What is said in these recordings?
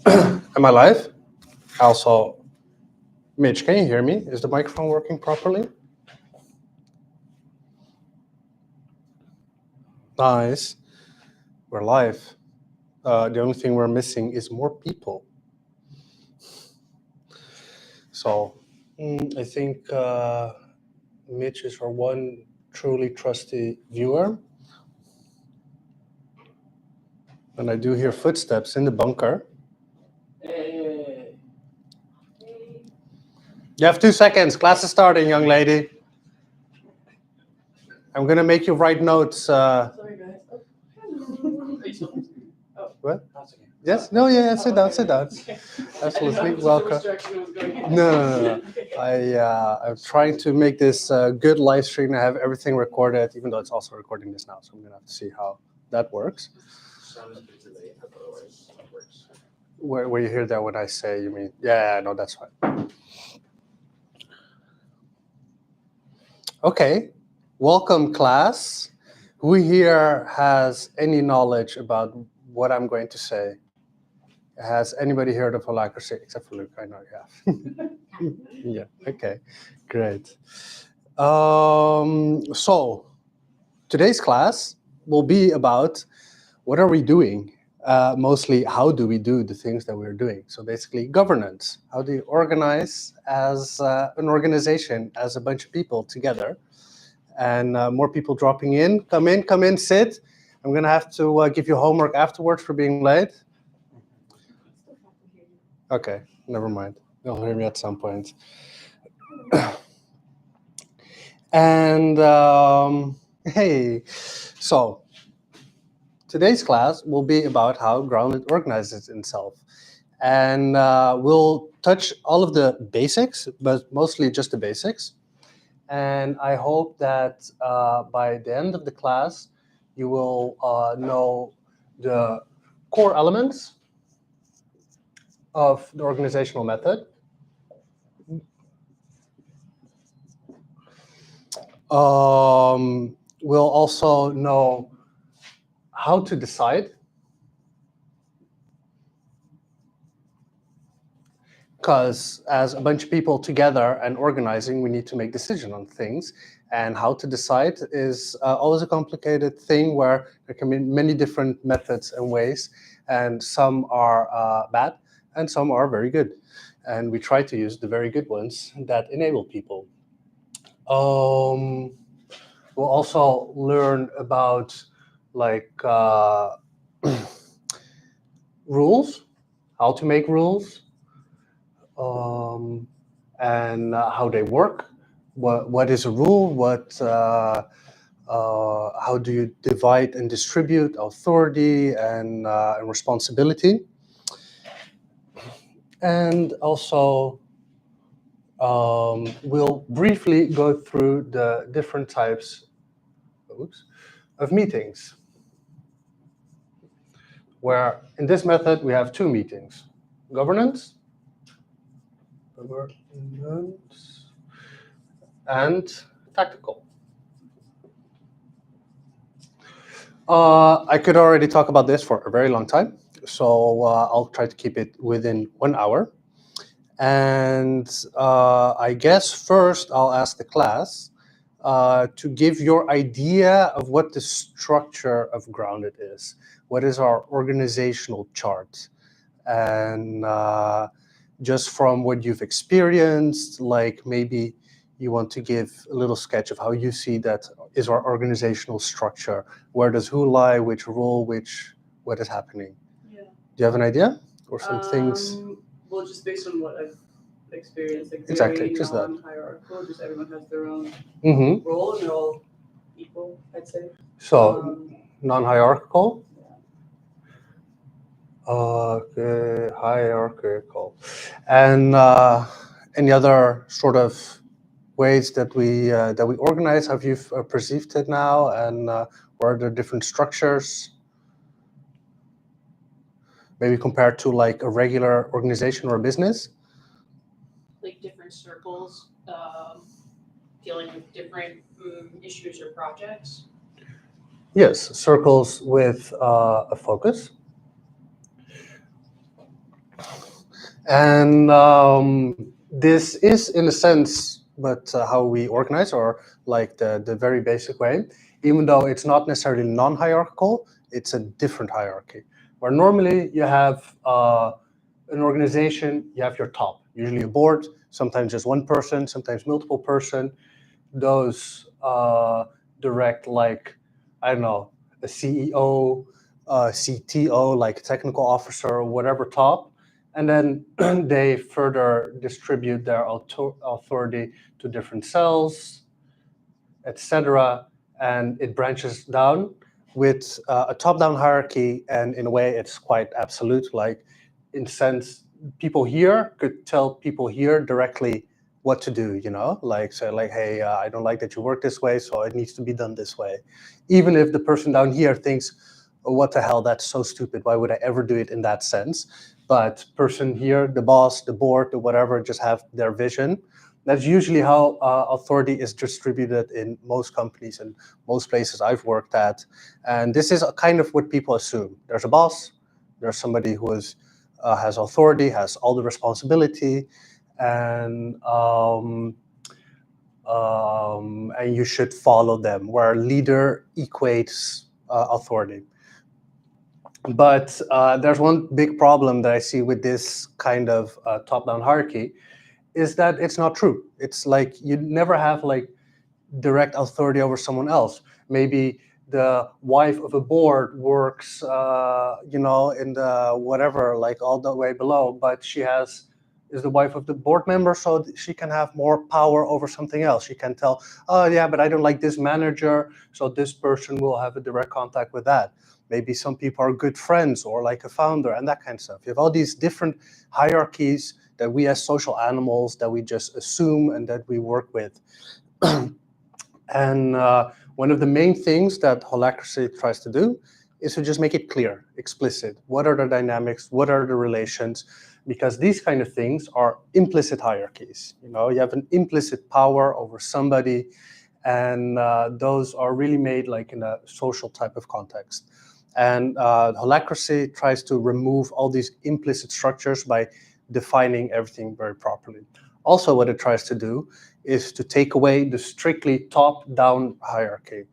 Am I live? Also, Mitch, can you hear me? Is the microphone working properly? Nice. We're live. The only thing we're missing is more people. So I think Mitch is our one truly trusty viewer. And I do hear footsteps in the bunker. Hey. You have 2 seconds. Class is starting, young lady. I'm going to make you write notes. Sorry, guys. Oh, hello. Are you still? Oh. What? That's okay. Yes? No, yeah, sit down, Okay. sit down. Okay. Absolutely, Welcome. welcome. No. I'm trying to make this a good live stream. I have everything recorded, even though it's also recording this now. So I'm going to have to see how that works. Sound is a bit delayed, but otherwise it works. Where you hear that when I say, you mean, yeah, no, that's fine. Okay, welcome class. Who here has any knowledge about what I'm going to say? Has anybody heard of Holacracy? Except for Luke, I know you have. Yeah, okay, great. So today's class will be about what are we doing? Mostly, how do we do the things that we're doing? So basically, governance. How do you organize as an organization, as a bunch of people together? And more people dropping in. Come in, sit. I'm going to have to give you homework afterwards for being late. Okay, never mind. You'll hear me at some point. And hey, so today's class will be about how Grounded organizes itself. And we'll touch all of the basics, but mostly just the basics. And I hope that by the end of the class, you will know the core elements of the organizational method. We'll also know how to decide, because as a bunch of people together and organizing, we need to make decisions on things. And how to decide is always a complicated thing where there can be many different methods and ways, and some are bad and some are very good. And we try to use the very good ones that enable people. We'll also learn about like rules, how to make rules, and how they work. What is a rule? How do you divide and distribute authority and responsibility? And also, we'll briefly go through the different types of meetings. Where in this method we have 2 meetings: governance, and tactical. I could already talk about this for a very long time, so I'll try to keep it within 1 hour. And I guess first I'll ask the class to give your idea of what the structure of Grounded is. What is our organizational chart? And just from what you've experienced, like maybe you want to give a little sketch of how you see that is our organizational structure. Where does who lie, which role, what is happening? Yeah. Do you have an idea or some things? Well, just based on what I've experienced, like Exactly, very just that. non-hierarchical, just everyone has their own Mm-hmm. role and they're all equal, I'd say. So non-hierarchical. Okay, hierarchical. And any other sort of ways that we organize? Have you perceived it now? And what are the different structures? Maybe compared to like a regular organization or a business? Like different circles, dealing with different issues or projects. Yes, circles with a focus. And this is, in a sense, but how we organize, or like the very basic way, even though it's not necessarily non-hierarchical, it's a different hierarchy. Where normally you have an organization, you have your top, usually a board, sometimes just one person, sometimes multiple person. Those direct, like, I don't know, a CEO, CTO, like technical officer or whatever top, and then they further distribute their authority to different cells, etc. And it branches down with a top-down hierarchy, and in a way it's quite absolute. Like, in sense, people here could tell people here directly what to do, like say, like, hey, I don't like that you work this way, so it needs to be done this way. Even if the person down here thinks, oh, what the hell, that's so stupid, why would I ever do it in that sense? But person here, the boss, the board, the whatever, just have their vision. That's usually how authority is distributed in most companies and most places I've worked at. And this is kind of what people assume. There's a boss, there's somebody who has authority, has all the responsibility, and you should follow them, where leader equates authority. But there's one big problem that I see with this kind of top-down hierarchy, is that it's not true. It's like you never have like direct authority over someone else. Maybe the wife of a board works, in the whatever, like all the way below, but is the wife of the board member, so she can have more power over something else. She can tell, oh yeah, but I don't like this manager, so this person will have a direct contact with that. Maybe some people are good friends, or like a founder, and that kind of stuff. You have all these different hierarchies that we as social animals, that we just assume and that we work with. And one of the main things that Holacracy tries to do is to just make it clear, explicit. What are the dynamics? What are the relations? Because these kind of things are implicit hierarchies. You have an implicit power over somebody, and those are really made like in a social type of context. And Holacracy tries to remove all these implicit structures by defining everything very properly. Also, what it tries to do is to take away the strictly top-down hierarchy.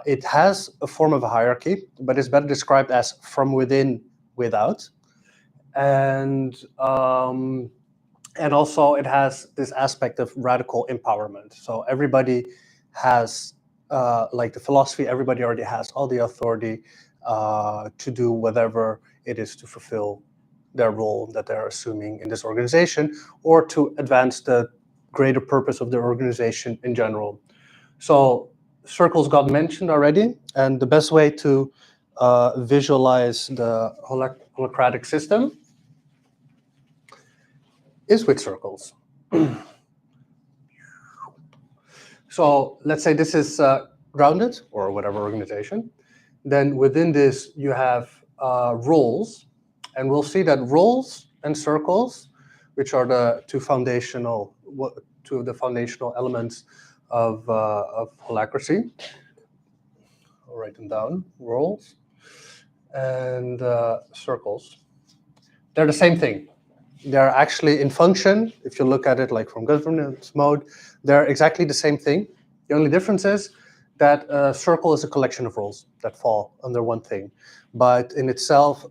It has a form of a hierarchy, but it's better described as from within, without. And also it has this aspect of radical empowerment. So everybody has, like the philosophy, everybody already has all the authority to do whatever it is to fulfill their role that they're assuming in this organization, or to advance the greater purpose of their organization in general. So circles got mentioned already, and the best way to visualize the holacratic system is with circles. So let's say this is grounded, or whatever organization. Then within this you have roles, and we'll see that roles and circles, which are the two of the foundational elements of Holacracy. I'll write them down. Roles and circles. They're the same thing. They're actually in function. If you look at it like from governance mode, they're exactly the same thing. The only difference is that a circle is a collection of roles that fall under one thing. But in itself,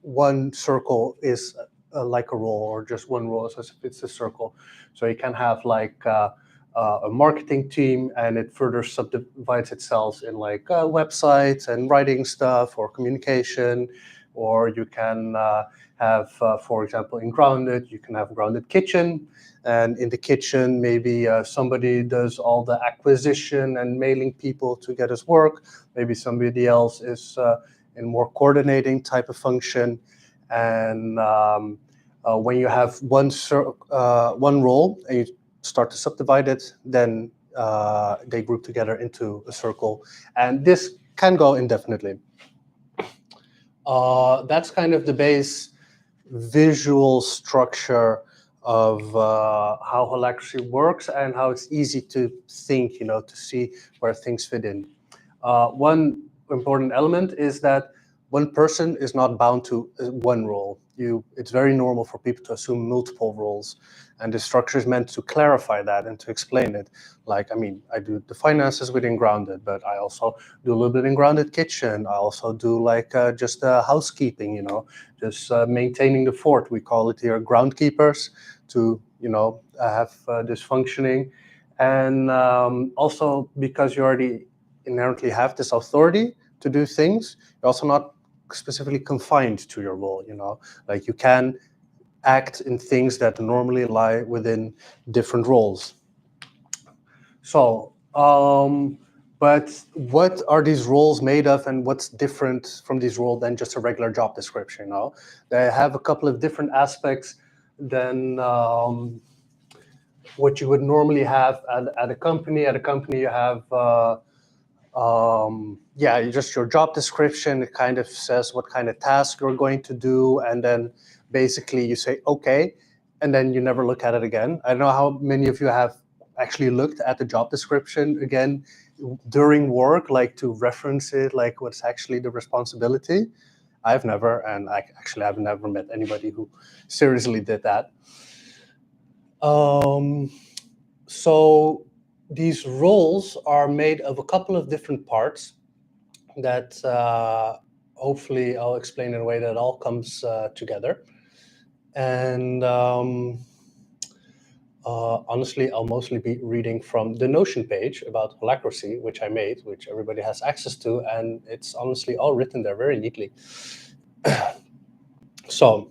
one circle is like a role, or just one role, so it's a circle. So you can have like a marketing team, and it further subdivides itself in like websites and writing stuff, or communication. Or you can have, for example, in Grounded, you can have Grounded Kitchen. And in the kitchen, maybe somebody does all the acquisition and mailing people to get us work. Maybe somebody else is in more coordinating type of function. And when you have one role and you start to subdivide it, then they group together into a circle. And this can go indefinitely. That's kind of the base visual structure of how Holacracy works, and how it's easy to think, to see where things fit in. One important element is that one person is not bound to one role. it's very normal for people to assume multiple roles, and the structure is meant to clarify that and to explain it. Like, I mean, I do the finances within Grounded, but I also do a little bit in Grounded Kitchen. I also do like just housekeeping, you know, just maintaining the fort. We call it here groundkeepers, to, you know, have this functioning. And also because you already inherently have this authority to do things, you're also not specifically confined to your role, you know, like you can act in things that normally lie within different roles. So, but what are these roles made of, and what's different from these roles than just a regular job description? You know, they have a couple of different aspects than what you would normally have at a company. At a company, you have just your job description. It kind of says what kind of task you're going to do, and then basically you say okay, and then you never look at it again. I don't know how many of you have actually looked at the job description again during work, like to reference it, like what's actually the responsibility. I've never, and I've never met anybody who seriously did that. So these roles are made of a couple of different parts that hopefully I'll explain in a way that all comes together. And honestly, I'll mostly be reading from the Notion page about Holacracy, which I made, which everybody has access to, and it's honestly all written there very neatly. So,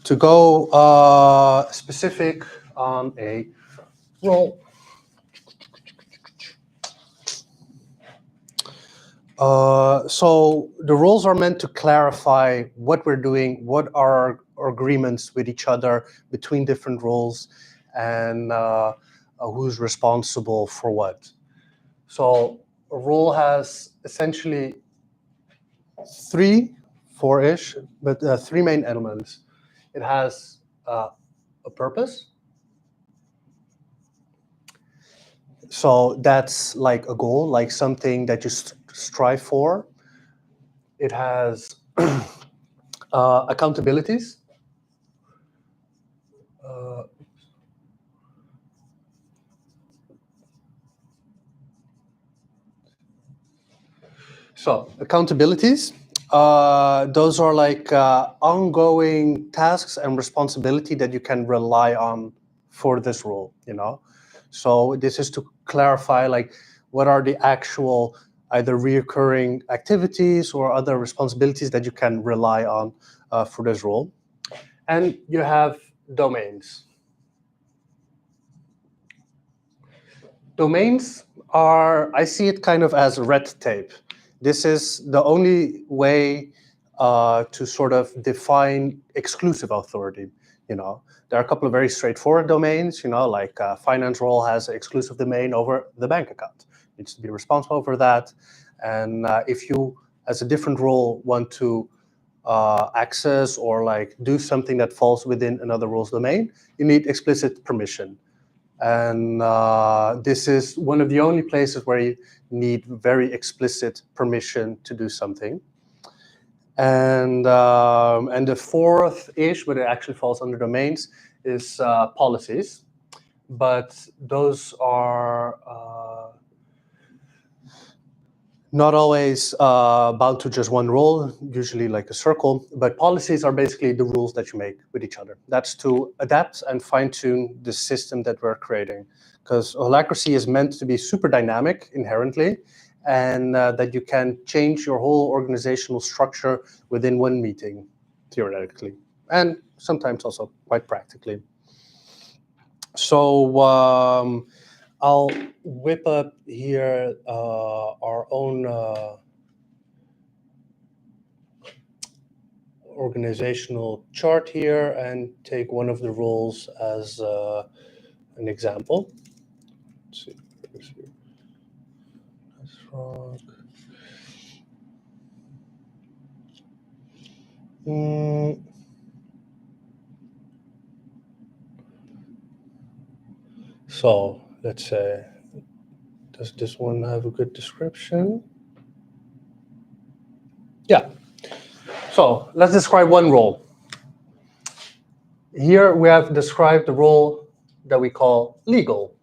to go specific on a role. So the roles are meant to clarify what we're doing, what are our agreements with each other between different roles, and who's responsible for what. So a role has essentially four-ish, but three main elements. It has a purpose. So that's like a goal, like something that you strive for. It has accountabilities. So accountabilities, those are like ongoing tasks and responsibility that you can rely on for this role, you know. So this is to clarify like what are the actual either reoccurring activities or other responsibilities that you can rely on for this role. And you have domains. Domains are, I see it kind of as red tape. This is the only way to sort of define exclusive authority. You know, there are a couple of very straightforward domains. You know, like finance role has an exclusive domain over the bank account. Needs to be responsible for that. And if you, as a different role, want to access or like do something that falls within another role's domain, you need explicit permission. And this is one of the only places where you need very explicit permission to do something. And the fourth-ish, but it actually falls under domains, is policies. But those are not always bound to just one role, usually like a circle, but policies are basically the rules that you make with each other. That's to adapt and fine-tune the system that we're creating. Because Holacracy is meant to be super dynamic inherently, and that you can change your whole organizational structure within one meeting, theoretically, and sometimes also quite practically. So I'll whip up here our own organizational chart here and take one of the roles as an example. Let's see. That's wrong. So let's say, does this one have a good description? Yeah. So let's describe one role. Here we have described the role that we call legal.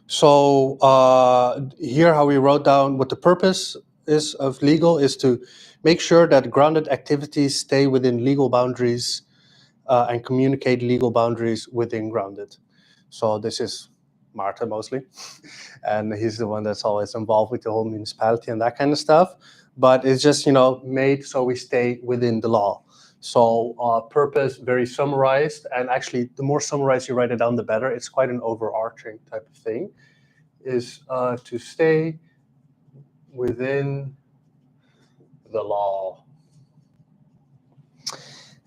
So here how we wrote down what the purpose is of legal is to make sure that grounded activities stay within legal boundaries and communicate legal boundaries within grounded. So this is Marta mostly, and he's the one that's always involved with the whole municipality and that kind of stuff. But it's just, made so we stay within the law. So purpose, very summarized, and actually the more summarized you write it down, the better. It's quite an overarching type of thing, is to stay within the law.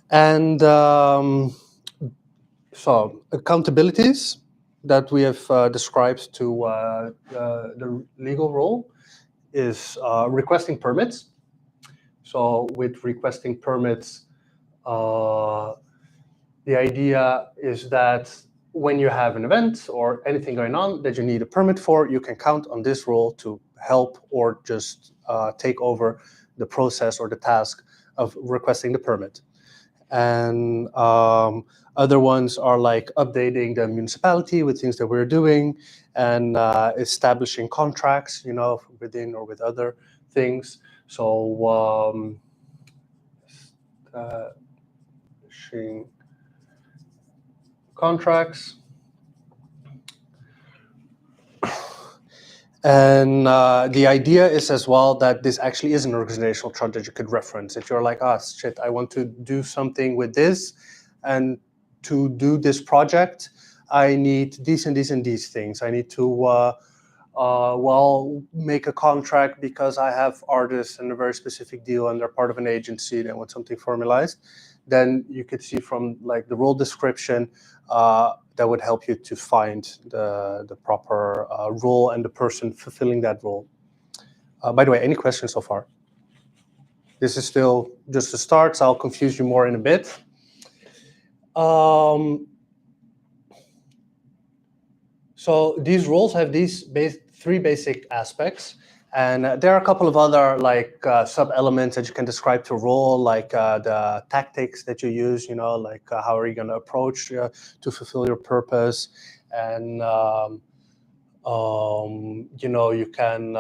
And so accountabilities that we have described to the legal role is requesting permits. So with requesting permits, the idea is that when you have an event or anything going on that you need a permit for, you can count on this role to help or just take over the process or the task of requesting the permit. And other ones are like updating the municipality with things that we're doing and establishing contracts, within or with other things. So establishing contracts. And the idea is as well that this actually is an organizational chart that you could reference. If you're like, shit, I want to do something with this, and to do this project, I need these and these and these things. I need to, make a contract because I have artists and a very specific deal and they're part of an agency. They want something formalized. Then you could see from like the role description that would help you to find the proper role and the person fulfilling that role. By the way, any questions so far? This is still just the start, so I'll confuse you more in a bit. So these roles have these three basic aspects. And there are a couple of other sub-elements that you can describe to role, like the tactics that you use, like how are you going to approach to fulfill your purpose. And, you can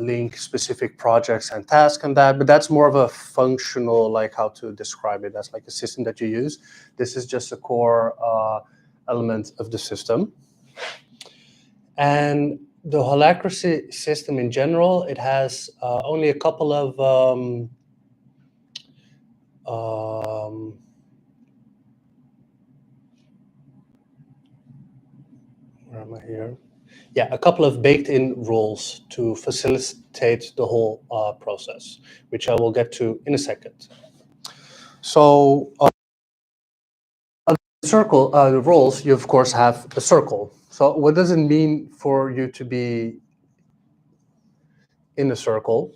link specific projects and tasks and that, but that's more of a functional, like how to describe it. That's like a system that you use. This is just a core element of the system. And the Holacracy system in general, it has only a couple of where am I here? Yeah, a couple of baked-in rules to facilitate the whole process, which I will get to in a second. So the roles, you of course have a circle. So what does it mean for you to be in a circle?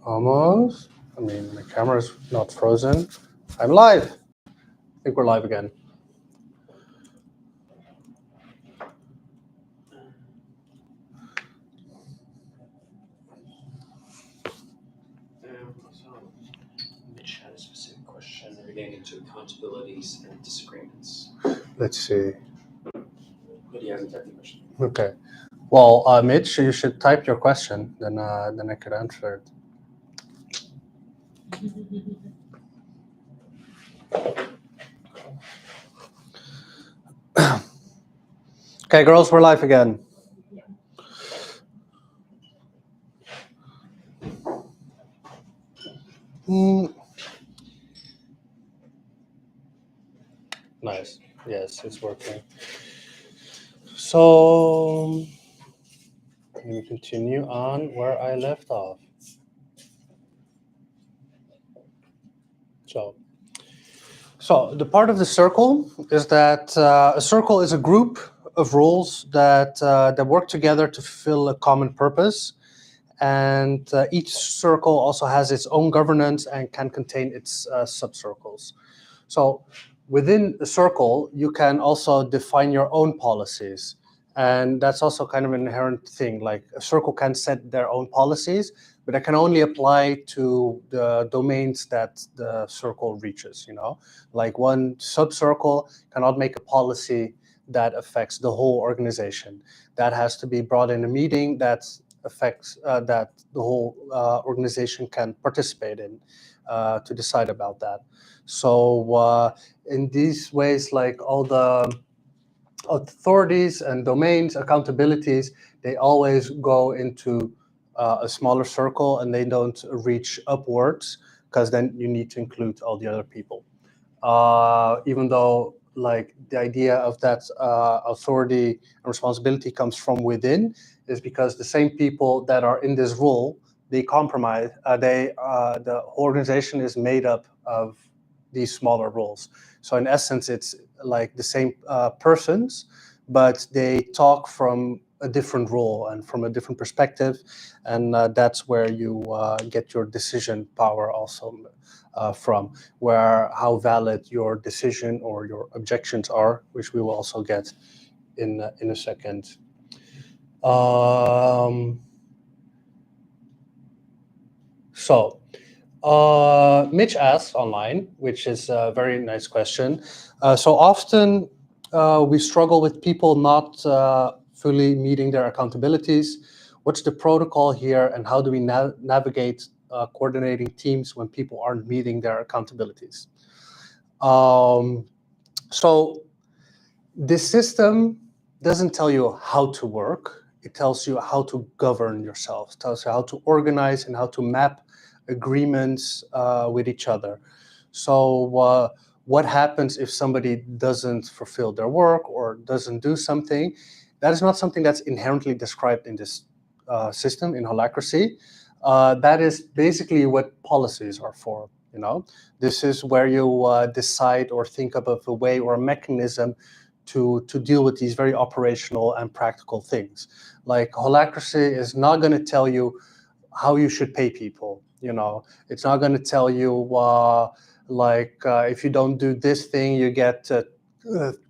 Almost. I mean, my camera's not frozen. I'm live. I think we're live again. So, Mitch had a specific question relating to accountabilities and disagreements, Let's see. but he hasn't typed the question. Okay. Well, Mitch, you should type your question, then I could answer it. Okay, girls, we're live again. Nice. Yes, it's working. So let me continue on where I left off. So the part of the circle is that a circle is a group of rules that work together to fulfill a common purpose, and each circle also has its own governance and can contain its subcircles. So within a circle, you can also define your own policies. And that's also kind of an inherent thing. Like a circle can set their own policies, but that can only apply to the domains that the circle reaches, Like one subcircle cannot make a policy that affects the whole organization. That has to be brought in a meeting that affects that the whole organization can participate in to decide about that. So in these ways, like all the authorities and domains, accountabilities, they always go into a smaller circle and they don't reach upwards because then you need to include all the other people. Even though like the idea of that authority and responsibility comes from within, is because the same people that are in this role, they compromise. The organization is made up of these smaller roles. So in essence, it's like the same persons, but they talk from a different role and from a different perspective, and that's where you get your decision power also from, where how valid your decision or your objections are, which we will also get in a second. Mitch asks online, which is a very nice question. So often we struggle with people not fully meeting their accountabilities. What's the protocol here, and how do we navigate coordinating teams when people aren't meeting their accountabilities? So this system doesn't tell you how to work. It tells you how to govern yourself. It tells you how to organize and how to map agreements with each other. So what happens if somebody doesn't fulfill their work or doesn't do something? That is not something that's inherently described in this system, in Holacracy. That is basically what policies are for. This is where you decide or think of a way or a mechanism to deal with these very operational and practical things. Like Holacracy is not going to tell you how you should pay people. It's not going to tell you if you don't do this thing, you get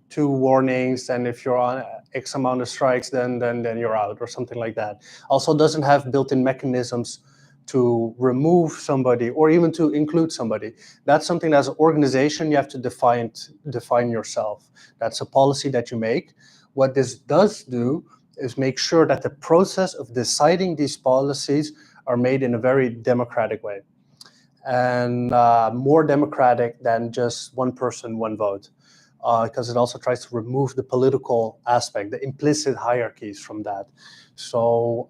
2 warnings, and if you're on X amount of strikes, then you're out, or something like that. Also doesn't have built-in mechanisms to remove somebody or even to include somebody. That's something as an organization you have to define yourself. That's a policy that you make. What this does do is make sure that the process of deciding these policies are made in a very democratic way, and more democratic than just one person, one vote, because it also tries to remove the political aspect, the implicit hierarchies from that. So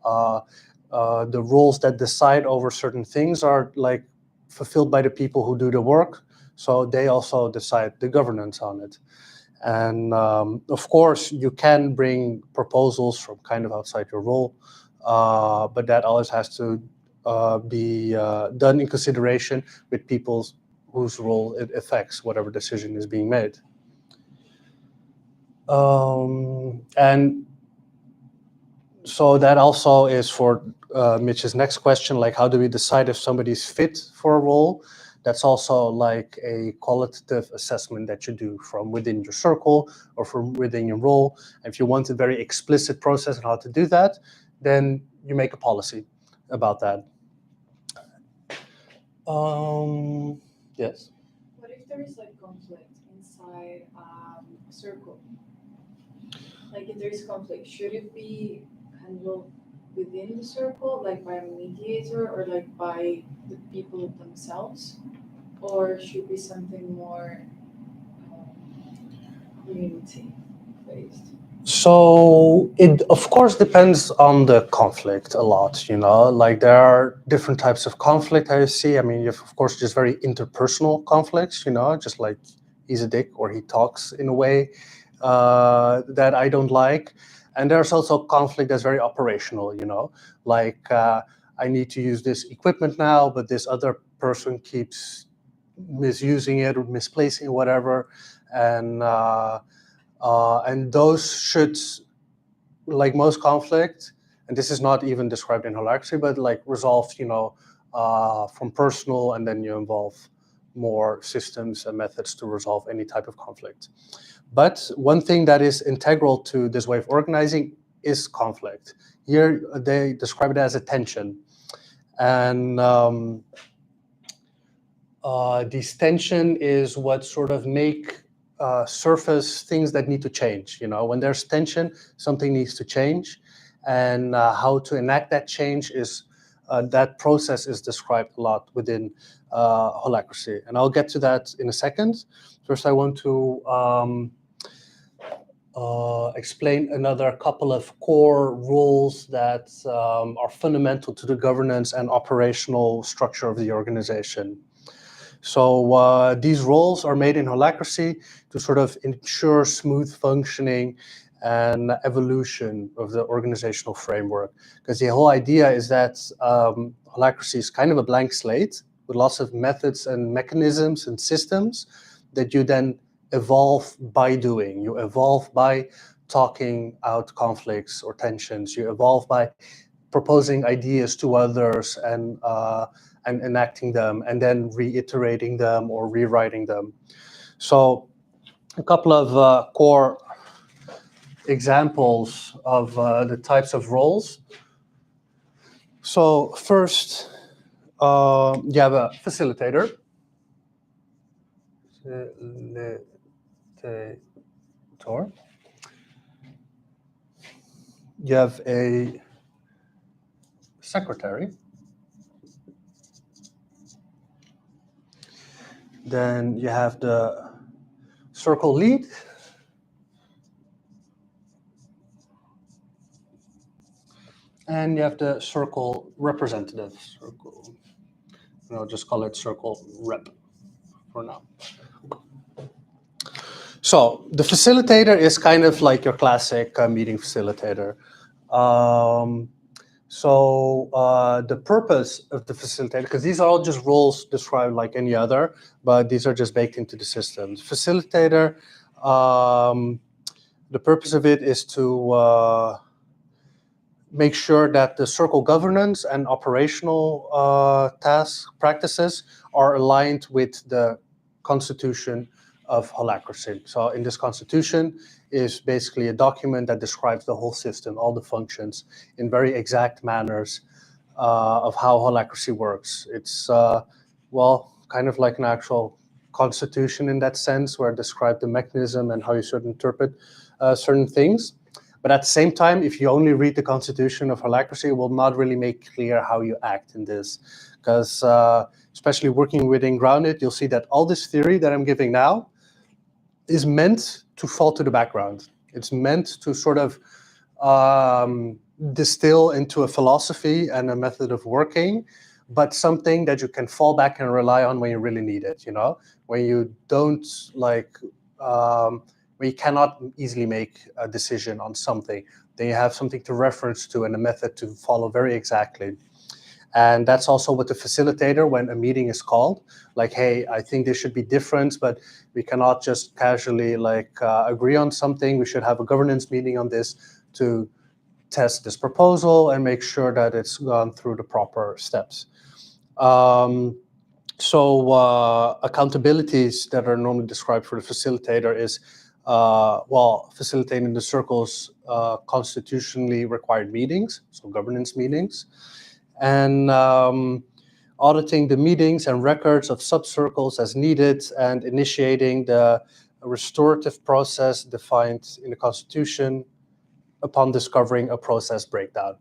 the rules that decide over certain things are like fulfilled by the people who do the work, so they also decide the governance on it. And of course, you can bring proposals from kind of outside your role, but that always has to be done in consideration with people whose role it affects, whatever decision is being made. And So that also is for Mitch's next question, like how do we decide if somebody's fit for a role? That's also like a qualitative assessment that you do from within your circle or from within your role. And if you want a very explicit process on how to do that, then you make a policy about that. Yes. What if there is like conflict inside a circle? Like if there is conflict, should it be handled within the circle, like by a mediator or like by the people themselves? Or should be something more community based? So it of course depends on the conflict a lot, you know, like there are different types of conflict I see. I mean, you have of course just very interpersonal conflicts, you know, just like he's a dick or he talks in a way that I don't like. And there's also conflict that's very operational, you know, like I need to use this equipment now, but this other person keeps misusing it or misplacing whatever. And those should, like most conflict, and this is not even described in Holacracy, but like resolve, you know, from personal, and then you involve more systems and methods to resolve any type of conflict. But one thing that is integral to this way of organizing is conflict. Here they describe it as a tension. And this tension is what sort of make surface things that need to change. You know, when there's tension, something needs to change, and how to enact that change is that process is described a lot within Holacracy, and I'll get to that in a second. First, I want to explain another couple of core rules that are fundamental to the governance and operational structure of the organization. So these roles are made in Holacracy to sort of ensure smooth functioning and evolution of the organizational framework. Because the whole idea is that Holacracy is kind of a blank slate with lots of methods and mechanisms and systems that you then evolve by doing. You evolve by talking out conflicts or tensions. You evolve by proposing ideas to others and enacting them, and then reiterating them or rewriting them. So a couple of core examples of the types of roles. So first, you have a facilitator. You have a secretary. Then you have the circle lead. And you have the circle representative. I'll just call it circle rep for now. So the facilitator is kind of like your classic meeting facilitator. The purpose of the facilitator, because these are all just roles described like any other, but these are just baked into the system. Facilitator, the purpose of it is to make sure that the circle governance and operational tasks, practices are aligned with the constitution of Holacracy. So in this constitution is basically a document that describes the whole system, all the functions in very exact manners of how Holacracy works. It's, kind of like an actual constitution in that sense, where it describes the mechanism and how you should interpret certain things. But at the same time, if you only read the constitution of Holacracy, it will not really make clear how you act in this. Because especially working within Grounded, you'll see that all this theory that I'm giving now is meant to fall to the background. It's meant to sort of distill into a philosophy and a method of working, but something that you can fall back and rely on when you really need it, you know? When you don't like... where you cannot easily make a decision on something, then you have something to reference to and a method to follow very exactly. And that's also what the facilitator, when a meeting is called, like, hey, I think this should be different, but we cannot just casually agree on something. We should have a governance meeting on this to test this proposal and make sure that it's gone through the proper steps. Accountabilities that are normally described for the facilitator is, facilitating the circle's constitutionally required meetings, so governance meetings, and auditing the meetings and records of subcircles as needed, and initiating the restorative process defined in the Constitution upon discovering a process breakdown.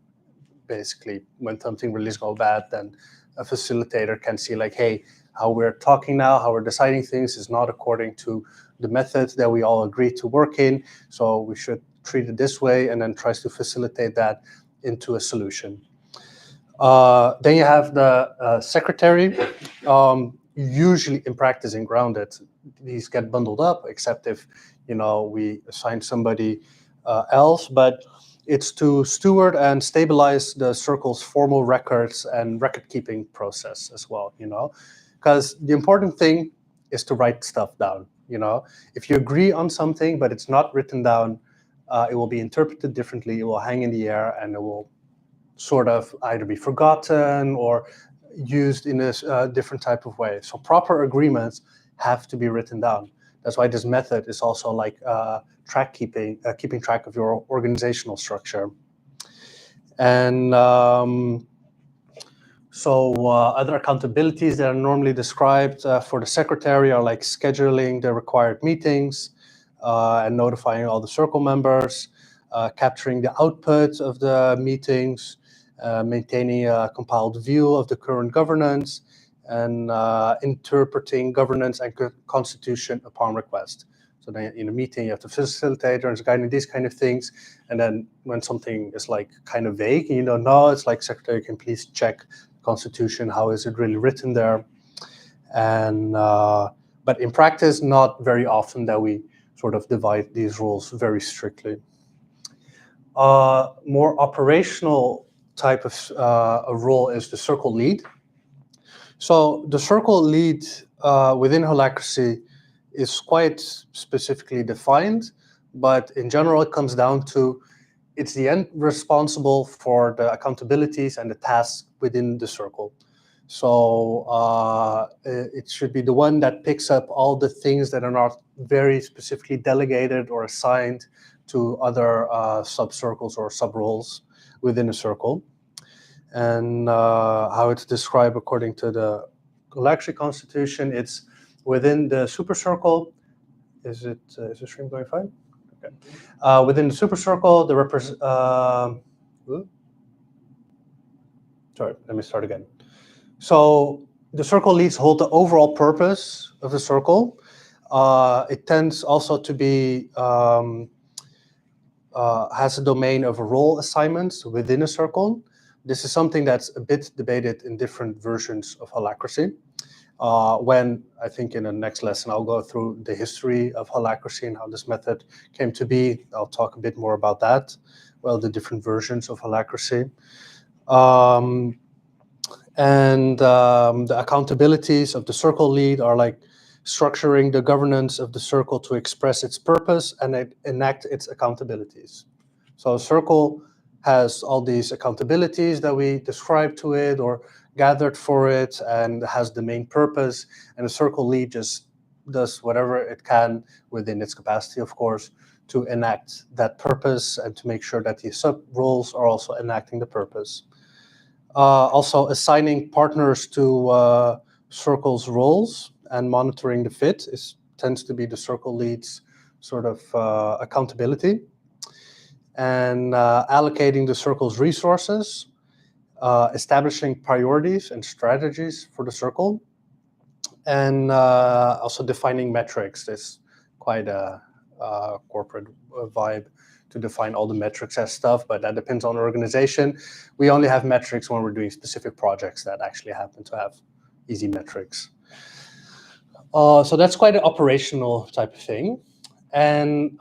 Basically, when something really goes bad, then a facilitator can see like, hey, how we're talking now, how we're deciding things is not according to the methods that we all agree to work in, so we should treat it this way, and then tries to facilitate that into a solution. Then you have the secretary. Usually in practice in grounded, these get bundled up, except if we assign somebody else, but it's to steward and stabilize the circle's formal records and record-keeping process as well, because the important thing is to write stuff down, If you agree on something, but it's not written down, it will be interpreted differently, it will hang in the air, and it will sort of either be forgotten or used in a different type of way. So proper agreements have to be written down. That's why this method is also like keeping track of your organizational structure. And other accountabilities that are normally described for the secretary are like scheduling the required meetings and notifying all the circle members, capturing the output of the meetings, maintaining a compiled view of the current governance, and interpreting governance and constitution upon request. So then in a meeting, you have the facilitator and guiding these kind of things. And then when something is like kind of vague and you don't know, it's like, secretary, can please check the constitution, how is it really written there? And but in practice, not very often that we sort of divide these rules very strictly. More operational type of role is the circle lead. So the circle lead within Holacracy is quite specifically defined, but in general it comes down to it's the end responsible for the accountabilities and the tasks within the circle. So it should be the one that picks up all the things that are not very specifically delegated or assigned to other sub-circles or sub-roles within a circle. And how it's described according to the Holacracy Constitution, it's within the super circle. Is the stream going fine? Okay. Within the super circle, sorry, let me start again. So the circle leads hold the overall purpose of the circle. It tends also to be has a domain of role assignments within a circle. This is something that's a bit debated in different versions of Holacracy. When I think in the next lesson, I'll go through the history of Holacracy and how this method came to be. I'll talk a bit more about that, well, the different versions of Holacracy. The accountabilities of the circle lead are like structuring the governance of the circle to express its purpose and enact its accountabilities. So a circle has all these accountabilities that we describe to it or gathered for it, and has the main purpose, and the circle lead just does whatever it can within its capacity, of course, to enact that purpose and to make sure that the sub-roles are also enacting the purpose. Also assigning partners to circle's roles and monitoring the fit tends to be the circle lead's sort of accountability. And allocating the circle's resources, establishing priorities and strategies for the circle, and also defining metrics. It's quite a corporate vibe to define all the metrics as stuff, but that depends on the organization. We only have metrics when we're doing specific projects that actually happen to have easy metrics. So that's quite an operational type of thing. And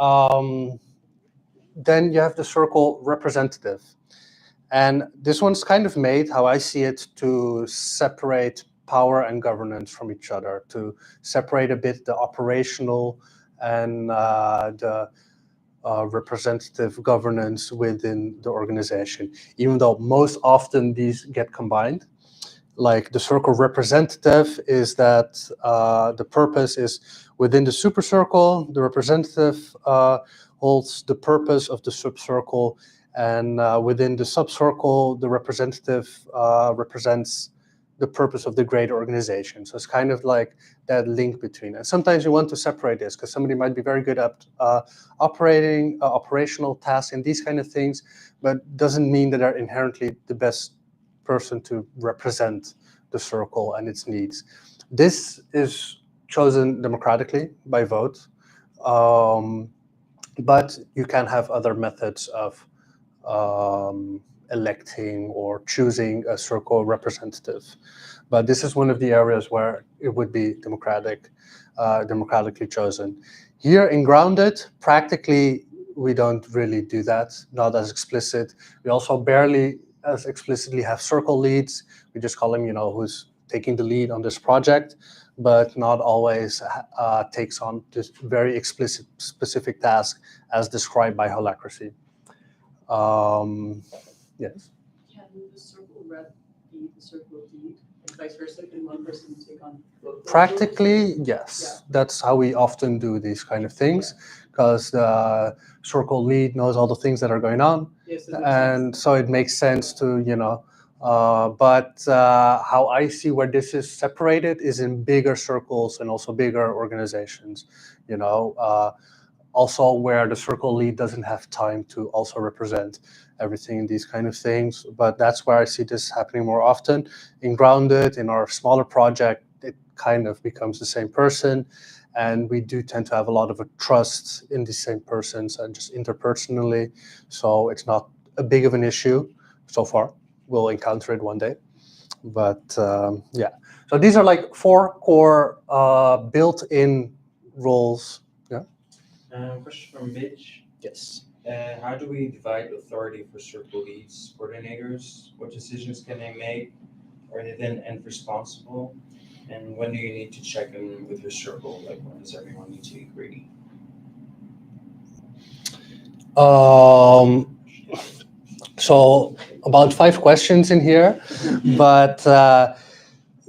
then you have the circle representative. And this one's kind of made, how I see it, to separate power and governance from each other, to separate a bit the operational and the representative governance within the organization, even though most often these get combined. Like the circle representative is that the purpose is within the super circle, the representative holds the purpose of the subcircle, and within the subcircle, the representative represents the purpose of the greater organization. So it's kind of like that link between. And sometimes you want to separate this because somebody might be very good at operational tasks and these kind of things, but doesn't mean that they're inherently the best person to represent the circle and its needs. This is chosen democratically by vote, but you can have other methods of electing or choosing a circle representative. But this is one of the areas where it would be democratically chosen. Here in Grounded, practically, we don't really do that, not as explicit. We also barely as explicitly have circle leads. We just call him, who's taking the lead on this project, but not always takes on this very explicit, specific task as described by Holacracy. Yes. Can the circle rep be the circle lead, and vice versa? Can one person take on both? Practically, yes. Yeah. That's how we often do these kind of things, because the circle lead knows all the things that are going on, Yes, and so it makes sense to, but how I see where this is separated is in bigger circles and also bigger organizations, also where the circle lead doesn't have time to also represent everything in these kind of things. But that's where I see this happening more often. In Grounded, in our smaller project, it kind of becomes the same person. And we do tend to have a lot of trust in the same persons and just interpersonally. So it's not a big of an issue so far. We'll encounter it one day. But yeah, so these are like 4 core built-in roles. Question from Mitch. Yes. How do we divide authority for circle leads, coordinators? What decisions can they make? Are they then end responsible? And when do you need to check in with your circle? Like, when does everyone need to agree? So about 5 questions in here, but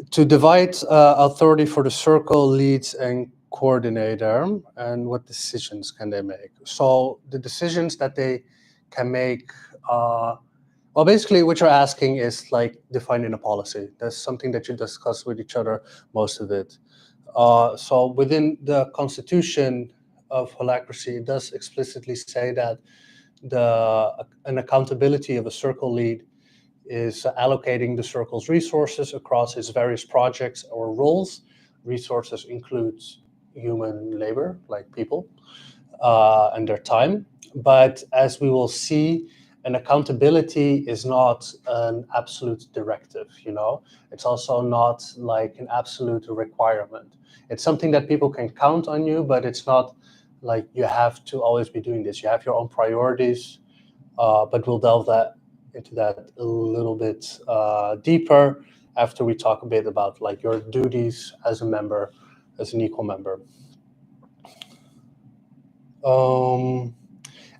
to divide authority for the circle leads and coordinator, and what decisions can they make? So the decisions that they can make, well, basically what you're asking is like defined in a policy. That's something that you discuss with each other, most of it. So within the constitution of Holacracy, it does explicitly say that an accountability of a circle lead is allocating the circle's resources across its various projects or roles. Resources includes human labor, like people, and their time. But as we will see, an accountability is not an absolute directive, It's also not like an absolute requirement. It's something that people can count on you, but it's not like you have to always be doing this. You have your own priorities, but we'll delve into that a little bit deeper after we talk a bit about like your duties as a member, as an equal member.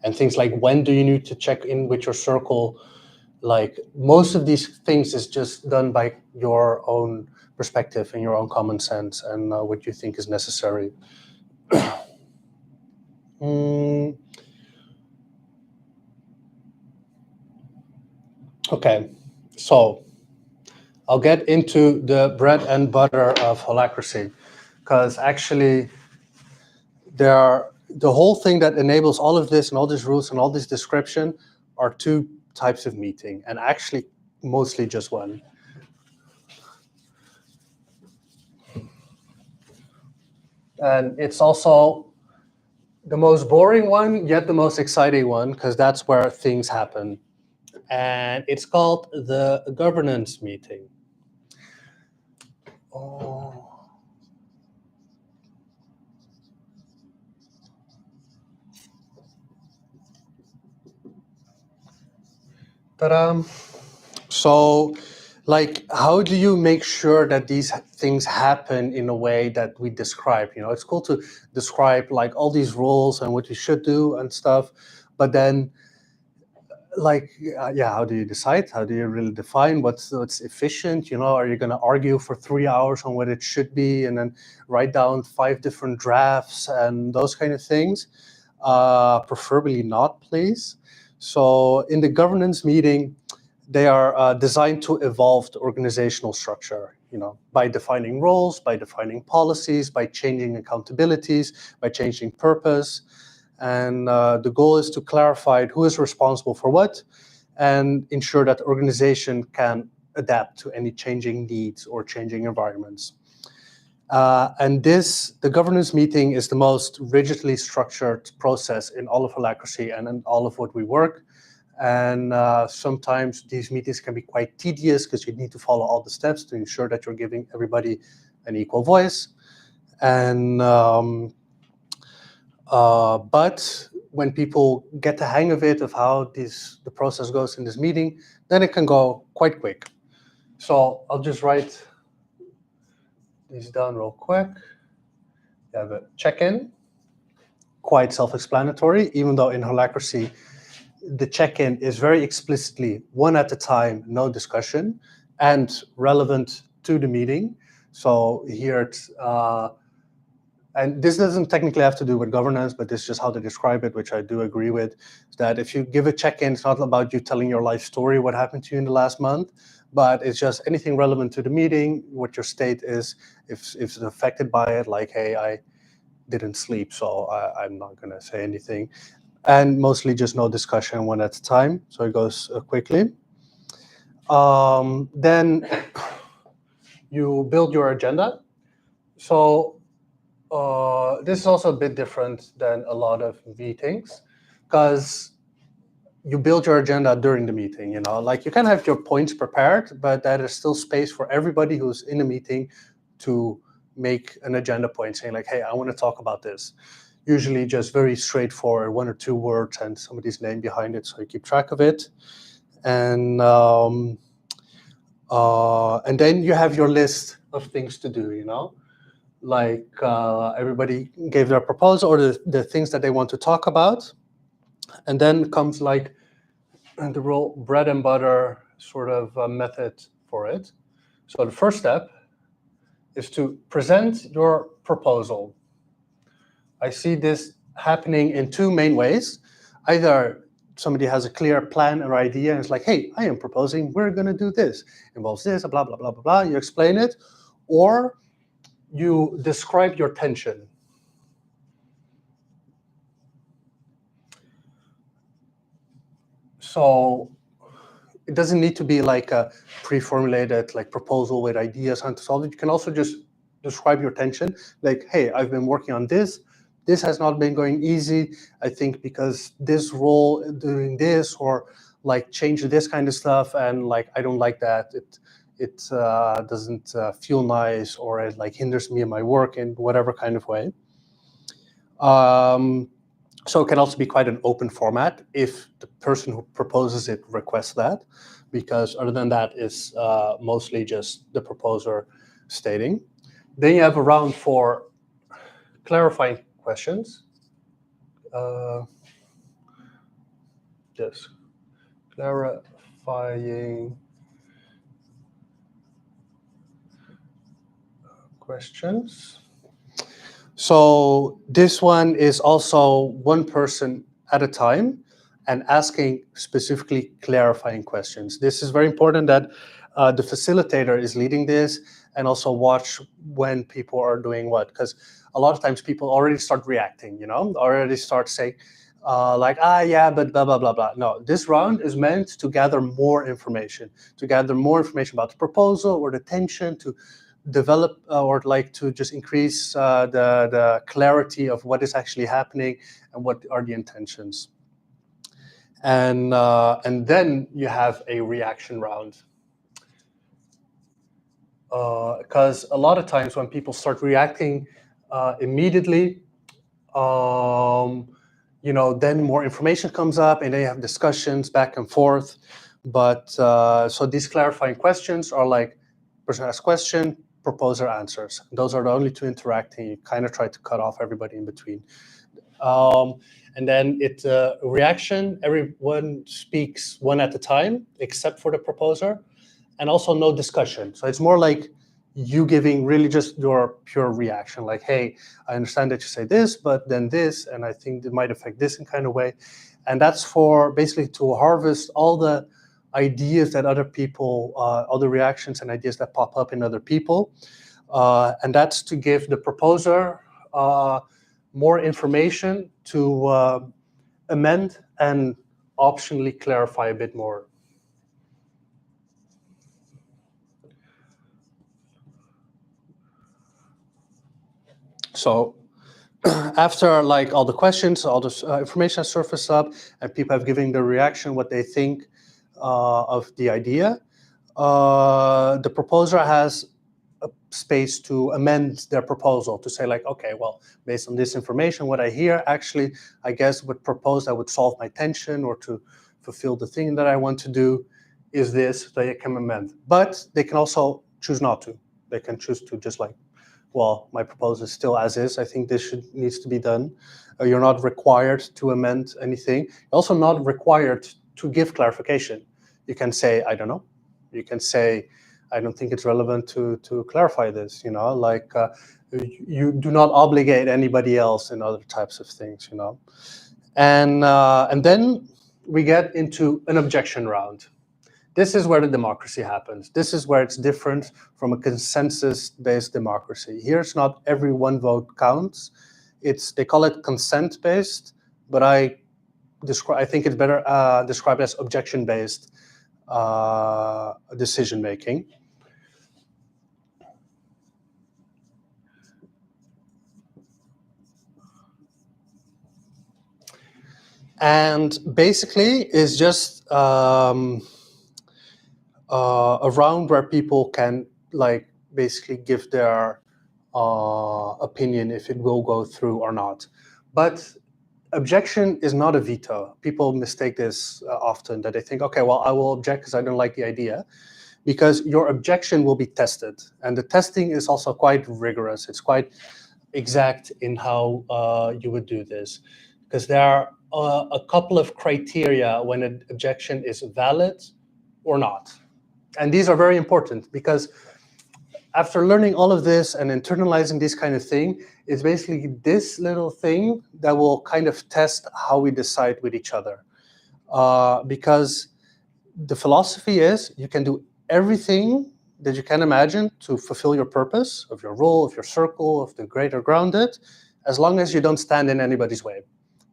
And things like, when do you need to check in with your circle? Like, most of these things is just done by your own perspective and your own common sense and what you think is necessary. Okay, so I'll get into the bread and butter of Holacracy, because actually the whole thing that enables all of this and all these rules and all this description are 2 types of meeting, and actually mostly just one. And it's also the most boring one, yet the most exciting one, because that's where things happen. And it's called the governance meeting. Ta-da! So like, how do you make sure that these things happen in a way that we describe? You know, it's cool to describe like all these rules and what you should do and stuff, but then, like, yeah, how do you decide? How do you really define what's efficient? You know, are you going to argue for 3 hours on what it should be and then write down 5 different drafts and those kind of things? Preferably not, please. So in the governance meeting, they are designed to evolve the organizational structure, you know, by defining roles, by defining policies, by changing accountabilities, by changing purpose. And the goal is to clarify who is responsible for what and ensure that the organization can adapt to any changing needs or changing environments. And the governance meeting is the most rigidly structured process in all of Holacracy and in all of what we work. And sometimes these meetings can be quite tedious because you need to follow all the steps to ensure that you're giving everybody an equal voice. And but when people get the hang of it, of how the process goes in this meeting, then it can go quite quick. So I'll just write these down real quick. You have a check-in, quite self-explanatory, even though in Holacracy, the check-in is very explicitly one at a time, no discussion, and relevant to the meeting. So here it's, and this doesn't technically have to do with governance, but this is just how to describe it, which I do agree with, is that if you give a check-in, it's not about you telling your life story, what happened to you in the last month, but it's just anything relevant to the meeting, what your state is, if it's affected by it, like, hey, I didn't sleep, so I'm not going to say anything. And mostly just no discussion, one at a time, so it goes quickly. Then you build your agenda. So this is also a bit different than a lot of meetings, because you build your agenda during the meeting. You know, like you can have your points prepared, but there is still space for everybody who's in a meeting to make an agenda point, saying like, hey, I want to talk about this. Usually just very straightforward, 1 or 2 words and somebody's name behind it, so you keep track of it. And then you have your list of things to do, you know? Like everybody gave their proposal or the things that they want to talk about. And then comes like the real bread and butter sort of method for it. So the first step is to present your proposal. I see this happening in 2 main ways. Either somebody has a clear plan or idea and it's like, hey, I am proposing we're going to do this. Involves this, blah, blah, blah, blah, blah. You explain it. Or you describe your tension. So it doesn't need to be like a pre-formulated like proposal with ideas how to solve it. You can also just describe your tension. Like, hey, I've been working on this. This has not been going easy. I think because this role doing this or like change this kind of stuff, and like I don't like that. It doesn't feel nice, or it like hinders me in my work in whatever kind of way. So it can also be quite an open format if the person who proposes it requests that, because other than that, it's mostly just the proposer stating. Then you have a round for clarifying questions. Yes, clarifying questions. So this one is also one person at a time and asking specifically clarifying questions. This is very important that the facilitator is leading this, and also watch when people are doing what, because a lot of times people already start reacting, you know, already start saying like, yeah, but blah, blah, blah, blah. No, this round is meant to gather more information about the proposal or the tension, to develop or like to just increase the clarity of what is actually happening and what are the intentions. And then you have a reaction round. Because a lot of times when people start reacting immediately, you know, then more information comes up and they have discussions back and forth. But so these clarifying questions are like person asks question, proposer answers. Those are the only two interacting. You kind of try to cut off everybody in between. And then it's a reaction. Everyone speaks one at a time, except for the proposer, and also no discussion. So it's more like you giving really just your pure reaction, like, hey, I understand that you say this, but then this, and I think it might affect this in kind of way. And that's for basically to harvest all the ideas that other people, all the reactions and ideas that pop up in other people. And that's to give the proposer more information to amend and optionally clarify a bit more. So after like all the questions, all this information has surfaced up, and people have given their reaction, what they think of the idea, the proposer has a space to amend their proposal, to say like, okay, well, based on this information, what I hear, actually, I guess would propose that would solve my tension or to fulfill the thing that I want to do is this, they can amend. But they can also choose not to. They can choose to just like, well, my proposal is still as is. I think this needs to be done. You're not required to amend anything. You're also not required to give clarification. You can say, I don't know. You can say, I don't think it's relevant to clarify this, you know, like you do not obligate anybody else in other types of things, you know. And then we get into an objection round. This is where the democracy happens. This is where it's different from a consensus-based democracy. Here it's not every one vote counts. They call it consent-based, but I think it's better described as objection-based decision-making. And basically it's just a round where people can like basically give their opinion if it will go through or not. But objection is not a veto. People mistake this often, that they think, okay, well, I will object because I don't like the idea, because your objection will be tested. And the testing is also quite rigorous. It's quite exact in how you would do this, because there are a couple of criteria when an objection is valid or not. And these are very important, because after learning all of this and internalizing this kind of thing, it's basically this little thing that will kind of test how we decide with each other. Because the philosophy is you can do everything that you can imagine to fulfill your purpose of your role, of your circle, of the greater grounded, as long as you don't stand in anybody's way.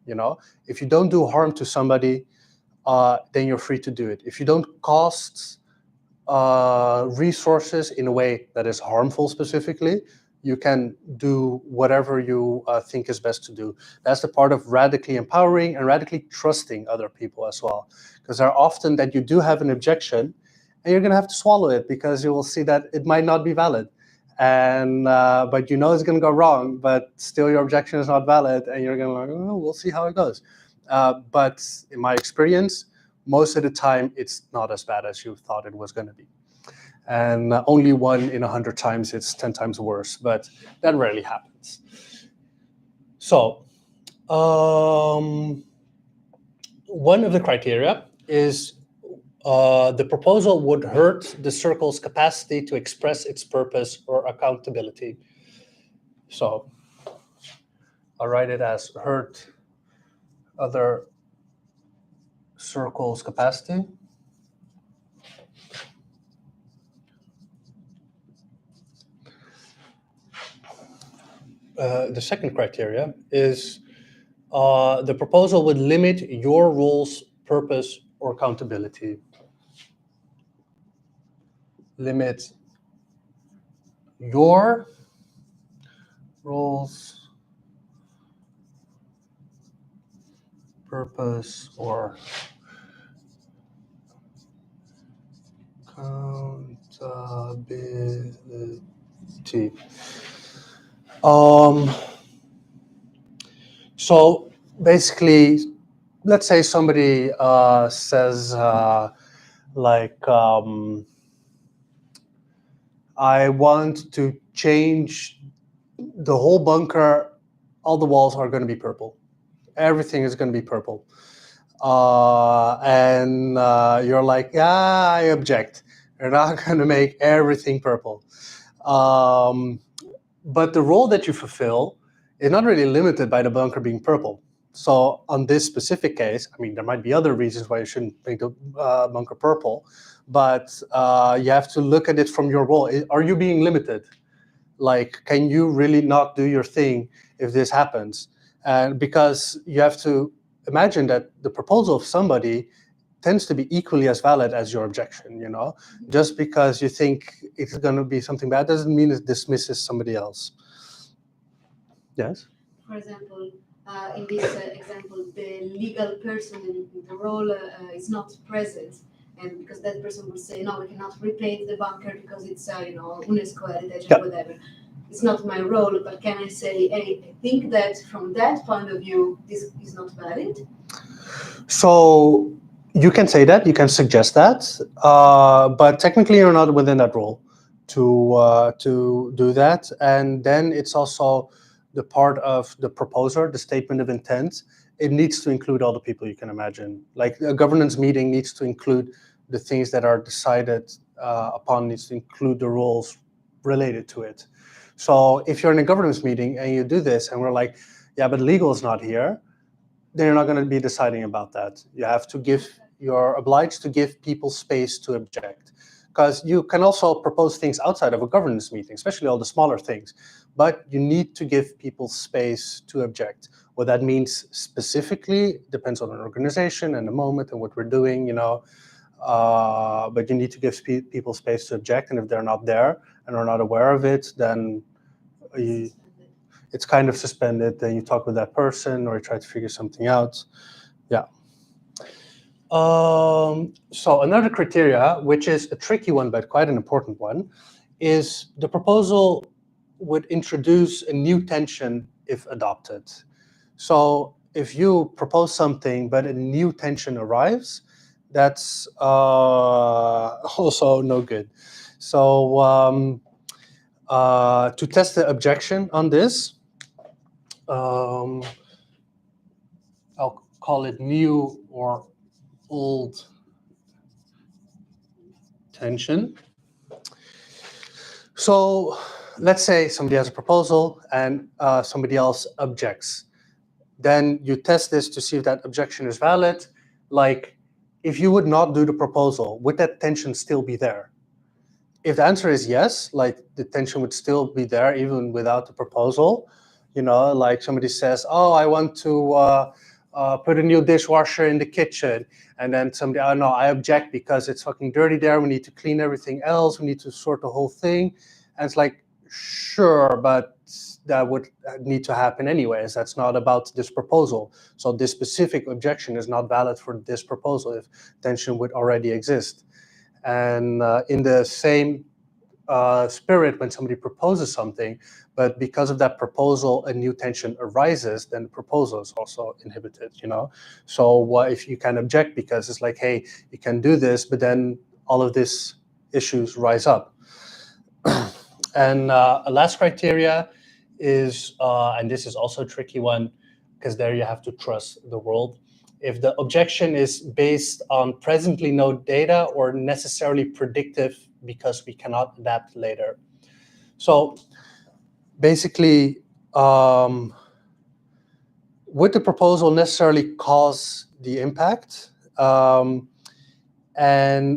You know, if you don't do harm to somebody, then you're free to do it. If you don't cost resources in a way that is harmful specifically, you can do whatever you think is best to do. That's the part of radically empowering and radically trusting other people as well. Because there are often that you do have an objection and you're going to have to swallow it, because you will see that it might not be valid. And but you know it's going to go wrong, but still your objection is not valid, and you're going to like, oh, we'll see how it goes. But in my experience, most of the time, it's not as bad as you thought it was going to be. And only 1 in 100 times, it's 10 times worse, but that rarely happens. So one of the criteria is the proposal would hurt the circle's capacity to express its purpose or accountability. So I'll write it as hurt other circle's capacity. The second criteria is the proposal would limit your role's purpose or accountability. Limit your role's purpose or accountability. So basically, let's say somebody says, Like, I want to change the whole bunker. All the walls are going to be purple. Everything is going to be purple. And you're like, yeah, I object. You're not going to make everything purple. But the role that you fulfill is not really limited by the bunker being purple. So on this specific case, I mean, there might be other reasons why you shouldn't make the bunker purple, but you have to look at it from your role. Are you being limited? Like, can you really not do your thing if this happens? And because you have to imagine that the proposal of somebody tends to be equally as valid as your objection, you know? Just because you think it's going to be something bad doesn't mean it dismisses somebody else. Yes? For example, in this example, the legal person in the role is not present, and because that person will say, no, we cannot repaint the bunker because it's, UNESCO heritage or whatever. It's not my role, but can I say, hey, I think that from that point of view, this is not valid? So you can say that, you can suggest that, but technically you're not within that role to do that. And then it's also the part of the proposer, the statement of intent. It needs to include all the people you can imagine. Like a governance meeting needs to include the things that are decided upon, needs to include the roles related to it. So if you're in a governance meeting and you do this and we're like, yeah, but legal is not here, then you're not going to be deciding about that. You're obliged to give people space to object. Because you can also propose things outside of a governance meeting, especially all the smaller things. But you need to give people space to object. What that means specifically depends on an organization and the moment and what we're doing, you know. But you need to give people space to object. And if they're not there and are not aware of it, then it's kind of suspended. Then you talk with that person or you try to figure something out. Yeah. So another criteria, which is a tricky one, but quite an important one, is the proposal would introduce a new tension if adopted. So if you propose something, but a new tension arrives, that's also no good. So to test the objection on this, I'll call it new or old tension. So let's say somebody has a proposal and somebody else objects. Then you test this to see if that objection is valid. Like, if you would not do the proposal, would that tension still be there? If the answer is yes, like the tension would still be there even without the proposal. You know, like somebody says, oh, I want to put a new dishwasher in the kitchen. And then somebody, oh no, I object because it's fucking dirty there. We need to clean everything else. We need to sort the whole thing. And it's like, sure, but that would need to happen anyways. That's not about this proposal. So this specific objection is not valid for this proposal if tension would already exist. And in the same spirit, when somebody proposes something, but because of that proposal, a new tension arises, then the proposal is also inhibited, you know? So if you can object because it's like, hey, you can do this, but then all of these issues rise up. And a last criteria is, and this is also a tricky one, because there you have to trust the world. If the objection is based on presently known data or necessarily predictive because we cannot adapt later. So basically, would the proposal necessarily cause the impact? And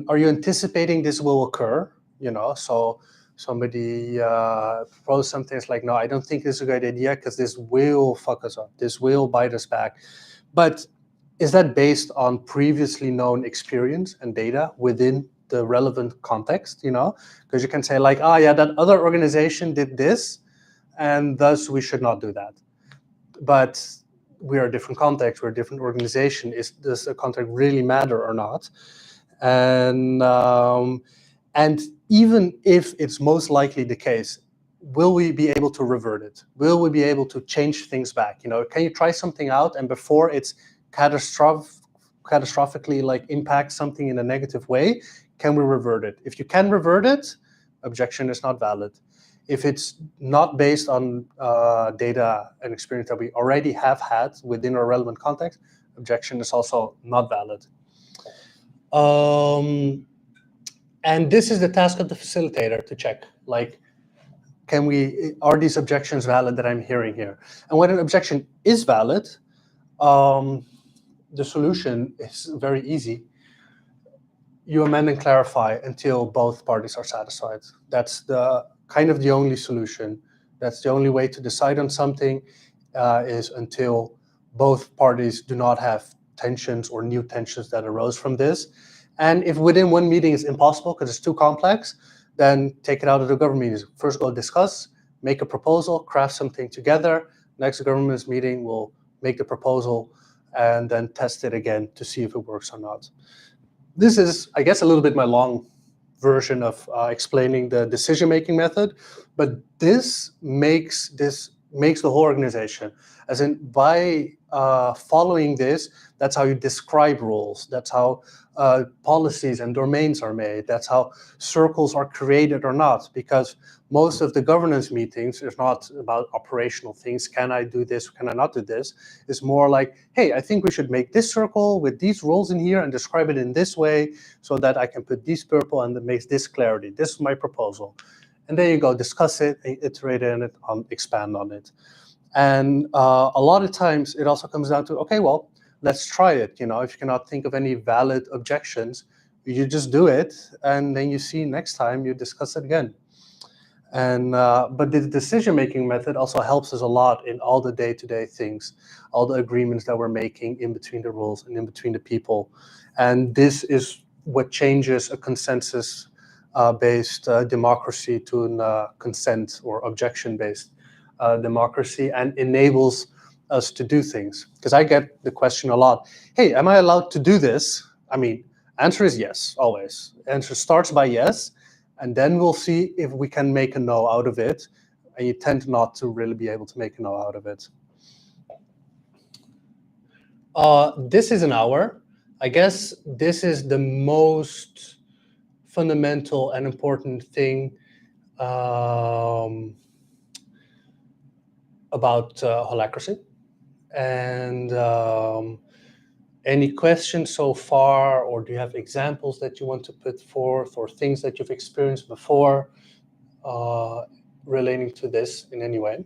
are you anticipating this will occur? You know, so somebody proposed something, it's like, no, I don't think this is a good idea because this will fuck us up. This will bite us back. But is that based on previously known experience and data within the relevant context, you know? Because you can say like, oh yeah, that other organization did this, and thus we should not do that. But we are a different context, we're a different organization. Does the context really matter or not? And even if it's most likely the case, will we be able to revert it? Will we be able to change things back? You know, can you try something out and before it's catastrophically like impact something in a negative way, can we revert it? If you can revert it, objection is not valid. If it's not based on data and experience that we already have had within our relevant context, objection is also not valid. And this is the task of the facilitator to check, like, are these objections valid that I'm hearing here? And when an objection is valid, the solution is very easy. You amend and clarify until both parties are satisfied. That's the kind of the only solution. That's the only way to decide on something, is until both parties do not have tensions or new tensions that arose from this. And if within one meeting is impossible because it's too complex, then take it out of the government meetings. First go discuss, make a proposal, craft something together. Next government's meeting will make the proposal and then test it again to see if it works or not. This is, I guess, a little bit my long version of explaining the decision-making method, but this makes the whole organization. As in, by following this, that's how you describe rules. That's how policies and domains are made. That's how circles are created or not. Because most of the governance meetings is not about operational things. Can I do this? Can I not do this? It's more like, hey, I think we should make this circle with these rules in here and describe it in this way so that I can put these purple and it makes this clarity. This is my proposal. And there you go, discuss it, iterate on it, expand on it. And a lot of times it also comes down to, okay, well, let's try it. You know, if you cannot think of any valid objections, you just do it, and then you see next time you discuss it again. And but the decision-making method also helps us a lot in all the day-to-day things, all the agreements that we're making in between the rules and in between the people. And this is what changes a consensus based democracy to a consent or objection-based democracy, and enables us to do things. Because I get the question a lot, hey, am I allowed to do this? I mean, answer is yes, always. Answer starts by yes, and then we'll see if we can make a no out of it. And you tend not to really be able to make a no out of it. This is an hour. I guess this is the most fundamental and important thing about Holacracy. And any questions so far, or do you have examples that you want to put forth, or things that you've experienced before relating to this in any way?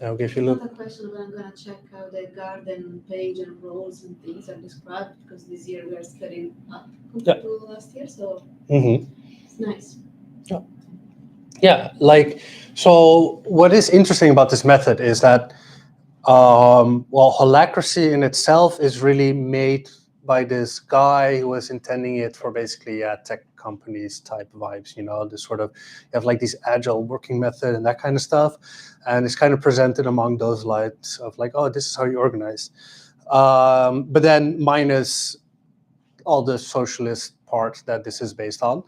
I'll give you a look. Another question, but I'm going to check how the garden page and roles and things are described, because this year we are scaling up compared to last year, so it's nice. Yeah, like, so what is interesting about this method is that, well, Holacracy in itself is really made by this guy who was intending it for basically tech companies type vibes, you know, this sort of, you have like these agile working method and that kind of stuff. And it's kind of presented among those lights of like, oh, this is how you organize. But then minus all the socialist part that this is based on.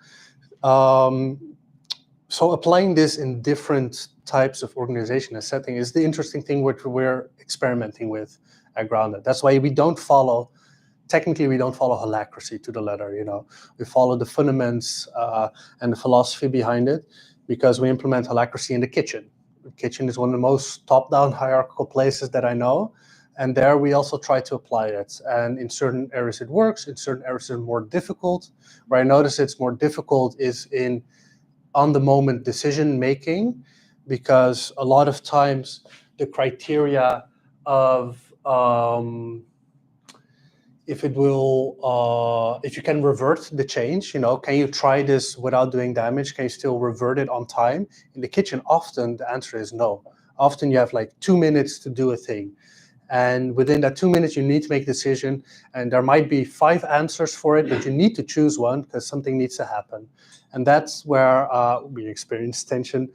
So applying this in different types of organization and setting is the interesting thing which we're experimenting with at Grounded. That's why we don't follow, technically we don't follow Holacracy to the letter, you know. We follow the fundaments and the philosophy behind it, because we implement Holacracy in the kitchen. The kitchen is one of the most top-down hierarchical places that I know. And there we also try to apply it. And in certain areas it works, in certain areas it's more difficult. Where I notice it's more difficult is in on-the-moment decision-making, because a lot of times the criteria of if you can revert the change, you know, can you try this without doing damage? Can you still revert it on time? In the kitchen, often the answer is no. Often you have like 2 minutes to do a thing. And within that 2 minutes, you need to make a decision. And there might be 5 answers for it, but you need to choose one because something needs to happen. And that's where we experience tension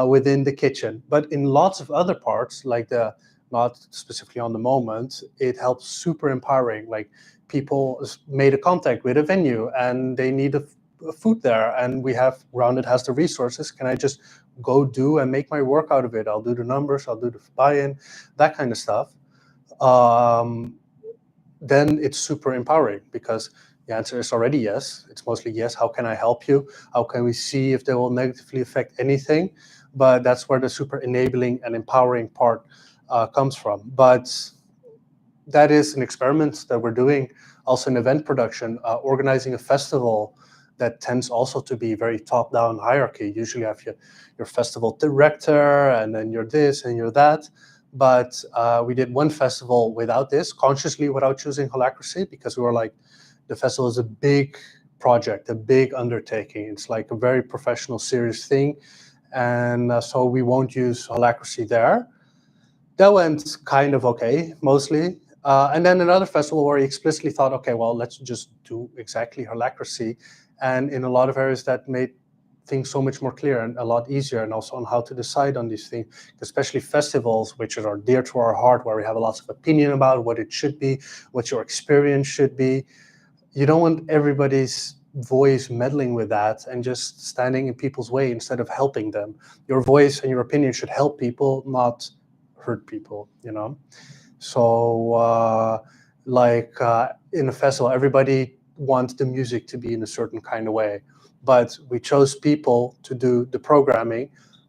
within the kitchen. But in lots of other parts, like not specifically on the moment, it helps super empowering. Like people made a contact with a venue and they need a food there, and Grounded has the resources. Can I just go do and make my work out of it? I'll do the numbers, I'll do the buy-in, that kind of stuff. then it's super empowering because the answer is already yes. It's mostly yes. How can I help you? How can we see if they will negatively affect anything? But that's where the super enabling and empowering part comes from. But that is an experiment that we're doing also in event production, organizing a festival that tends also to be very top-down hierarchy. Usually you have your festival director, and then you're this and you're that. But we did one festival without this, consciously without choosing Holacracy, because we were like, the festival is a big project, a big undertaking. It's like a very professional, serious thing. And so we won't use Holacracy there. That went kind of okay, mostly. And then another festival where he explicitly thought, okay, well, let's just do exactly Holacracy. And in a lot of areas that made things so much more clear and a lot easier, and also on how to decide on these things, especially festivals, which are dear to our heart, where we have a lot of opinion about what it should be, what your experience should be. You don't want everybody's voice meddling with that and just standing in people's way instead of helping them. Your voice and your opinion should help people, not hurt people, you know? So in a festival, everybody wants the music to be in a certain kind of way, but we chose people to do the programming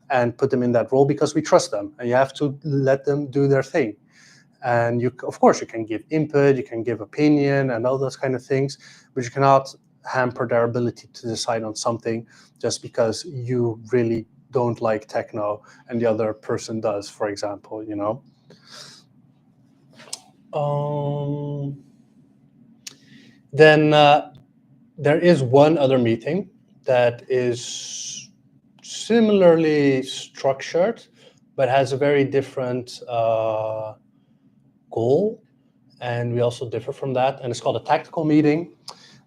and put them in that role because we trust them, and you have to let them do their thing. And of course, you can give input, you can give opinion and all those kind of things, but you cannot hamper their ability to decide on something just because you really don't like techno and the other person does, for example, you know? Then there is one other meeting that is similarly structured, but has a very different goal. And we also differ from that. And it's called a tactical meeting.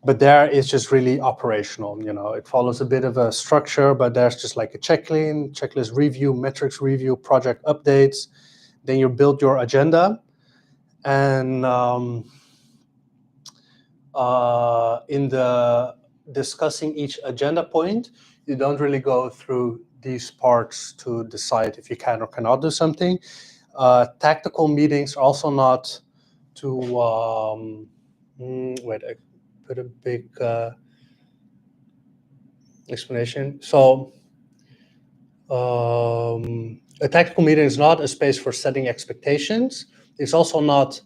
But there is just really operational. You know, it follows a bit of a structure, but there's just like a checklist review, metrics review, project updates. Then you build your agenda. And in the discussing each agenda point, you don't really go through these parts to decide if you can or cannot do something. Tactical meetings are also not to wait, I put a big explanation. So a tactical meeting is not a space for setting expectations. It's also not,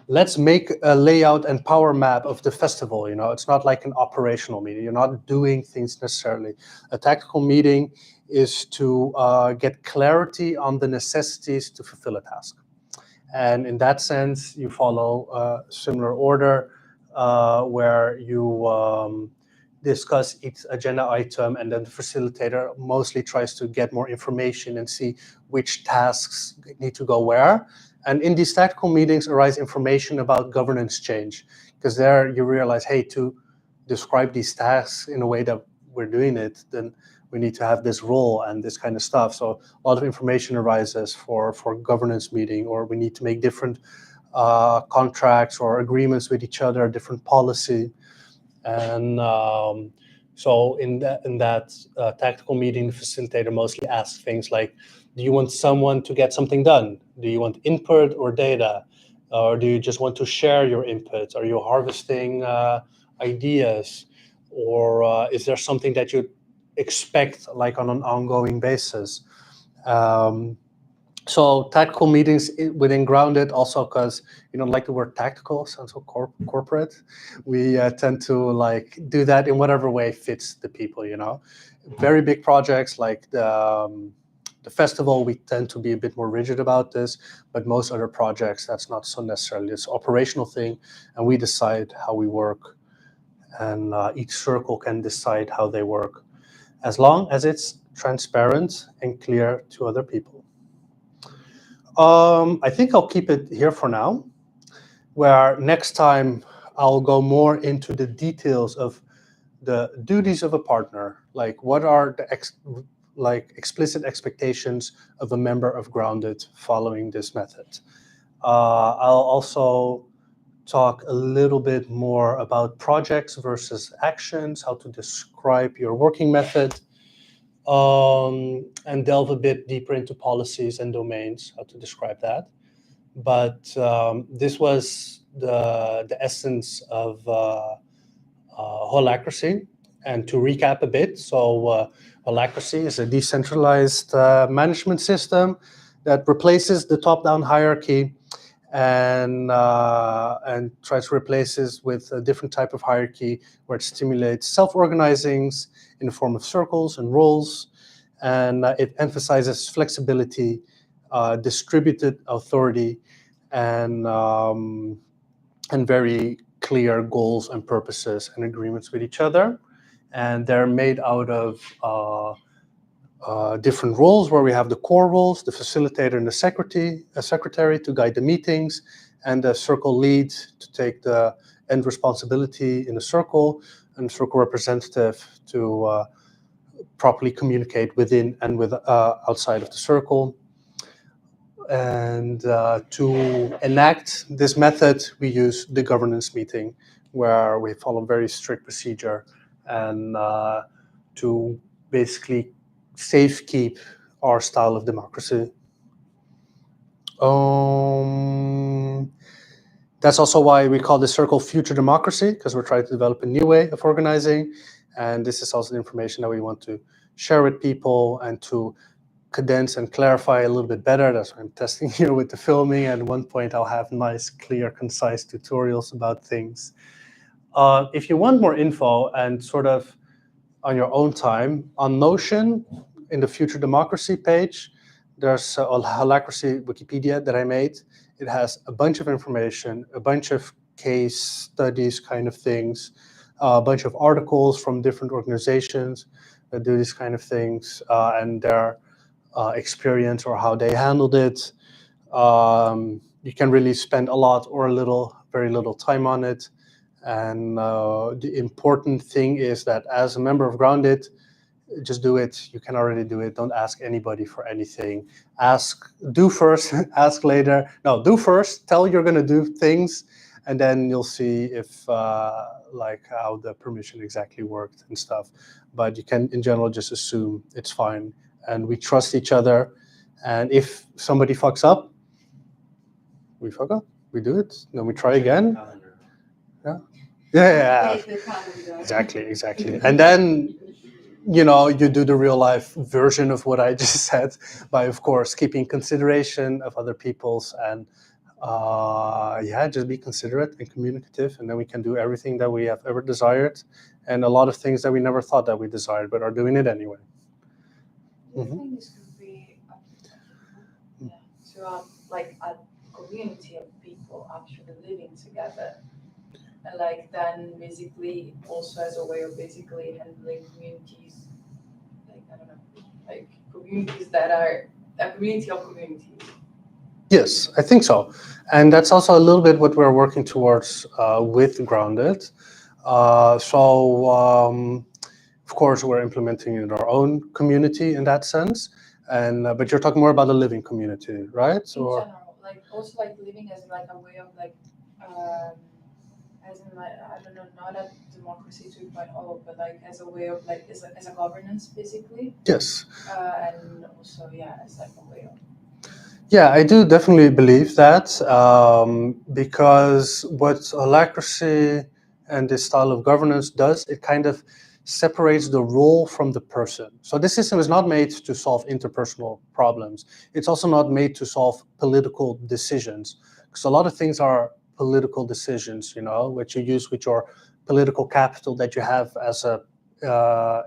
let's make a layout and power map of the festival. You know, it's not like an operational meeting. You're not doing things necessarily. A tactical meeting is to get clarity on the necessities to fulfill a task. And in that sense, you follow a similar order where you discuss each agenda item, and then the facilitator mostly tries to get more information and see which tasks need to go where. And in these tactical meetings arise information about governance change, because there you realize, hey, to describe these tasks in a way that we're doing it, then we need to have this role and this kind of stuff. So a lot of information arises for governance meeting, or we need to make different contracts or agreements with each other, different policy. And so in that tactical meeting, the facilitator mostly asks things like, do you want someone to get something done? Do you want input or data? Or do you just want to share your input? Are you harvesting ideas? Or is there something that you expect like on an ongoing basis? So tactical meetings within Grounded, also because you don't like the word tactical, sounds so corporate. We tend to like do that in whatever way fits the people, you know. Very big projects like the festival, we tend to be a bit more rigid about this, but most other projects, that's not so necessarily. It's an operational thing, and we decide how we work, and each circle can decide how they work, as long as it's transparent and clear to other people. I think I'll keep it here for now, where next time I'll go more into the details of the duties of a partner, like what are the explicit expectations of a member of Grounded following this method. I'll also talk a little bit more about projects versus actions, how to describe your working method, and delve a bit deeper into policies and domains, how to describe that. but this was the essence of Holacracy. And to recap a bit, so Holacracy is a decentralized management system that replaces the top-down hierarchy and tries to replace it with a different type of hierarchy where it stimulates self-organizings in the form of circles and roles, and it emphasizes flexibility, distributed authority, and very clear goals and purposes and agreements with each other. And they're made out of different roles, where we have the core roles, the facilitator and the secretary to guide the meetings, and the circle lead to take the end responsibility in the circle, and circle representative to properly communicate within and with outside of the circle. And to enact this method, we use the governance meeting, where we follow very strict procedure and to basically safekeep our style of democracy. That's also why we call this circle future democracy, because we're trying to develop a new way of organizing. And this is also the information that we want to share with people and to condense and clarify a little bit better. That's why I'm testing here with the filming. At one point, I'll have nice, clear, concise tutorials about things. If you want more info and sort of on your own time, on Notion, in the Future Democracy page, there's a Holacracy Wikipedia that I made. It has a bunch of information, a bunch of case studies kind of things, a bunch of articles from different organizations that do these kind of things, and their experience or how they handled it. You can really spend a lot or a little, very little time on it. And the important thing is that as a member of Grounded, just do it. You can already do it. Don't ask anybody for anything. Do first, ask later. No, do first. Tell you're going to do things, and then you'll see if like how the permission exactly worked and stuff. But you can, in general, just assume it's fine. And we trust each other. And if somebody fucks up, we fuck up. We do it. Then we try again. Yeah. Exactly. And then, you do the real life version of what I just said by, of course, keeping consideration of other people's and just be considerate and communicative, and then we can do everything that we have ever desired, and a lot of things that we never thought that we desired but are doing it anyway. I think this could be to like a community of people actually living together. And like then basically also as a way of basically handling communities, like I don't know, like communities that are a community of communities. Yes, I think so. And that's also a little bit what we're working towards with Grounded. Of course, we're implementing it in our own community in that sense. And but you're talking more about a living community, right? In general, like also like living as like a way of like as in like I don't know, not a democracy 2.0, but like as a way of like as a governance basically. Yes. And also as like a way of. Yeah, I do definitely believe that because what Holacracy and this style of governance does, it kind of separates the role from the person. So this system is not made to solve interpersonal problems. It's also not made to solve political decisions, because a lot of things are political decisions, which you use with your political capital that you have as a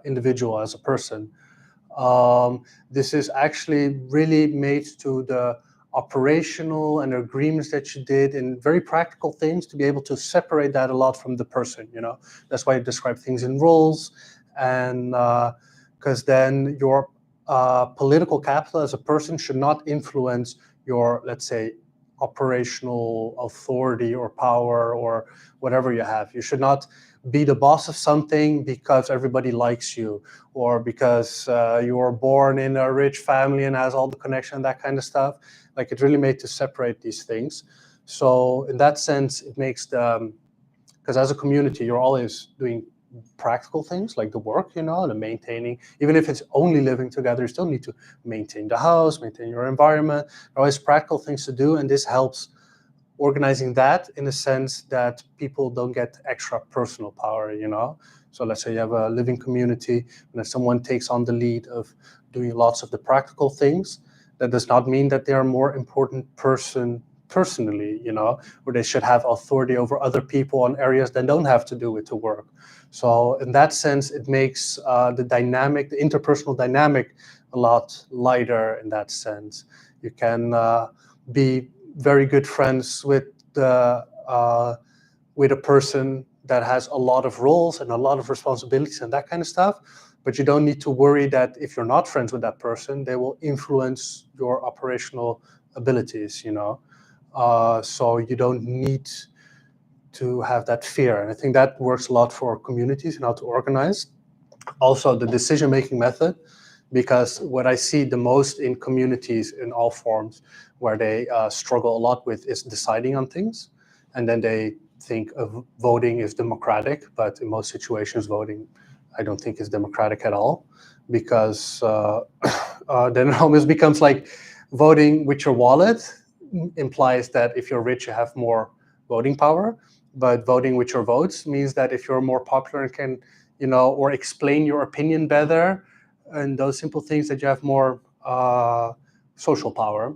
individual, as a person. This is actually really made to the operational and agreements that you did in very practical things to be able to separate that a lot from the person. That's why you describe things in roles, and because then your political capital as a person should not influence your, let's say, operational authority or power or whatever you have. You should not be the boss of something because everybody likes you, or because you were born in a rich family and has all the connection and that kind of stuff. Like, it's really made to separate these things. So in that sense, it makes because as a community, you're always doing practical things like the work, the maintaining. Even if it's only living together, you still need to maintain the house, maintain your environment. There are always practical things to do, and this helps organizing that in a sense that people don't get extra personal power, So let's say you have a living community, and if someone takes on the lead of doing lots of the practical things, that does not mean that they are a more important person personally, or they should have authority over other people on areas that don't have to do with the work. So in that sense, it makes the interpersonal dynamic a lot lighter in that sense. You can be very good friends with a person that has a lot of roles and a lot of responsibilities and that kind of stuff, but you don't need to worry that if you're not friends with that person, they will influence your operational abilities, so you don't need to have that fear. And I think that works a lot for communities and how to organize. Also, the decision-making method, because what I see the most in communities in all forms where they struggle a lot with is deciding on things. And then they think of voting is democratic, but in most situations, voting, I don't think is democratic at all, because then it almost becomes like voting with your wallet implies that if you're rich, you have more voting power. But voting with your votes means that if you're more popular and can, or explain your opinion better, and those simple things, that you have more social power.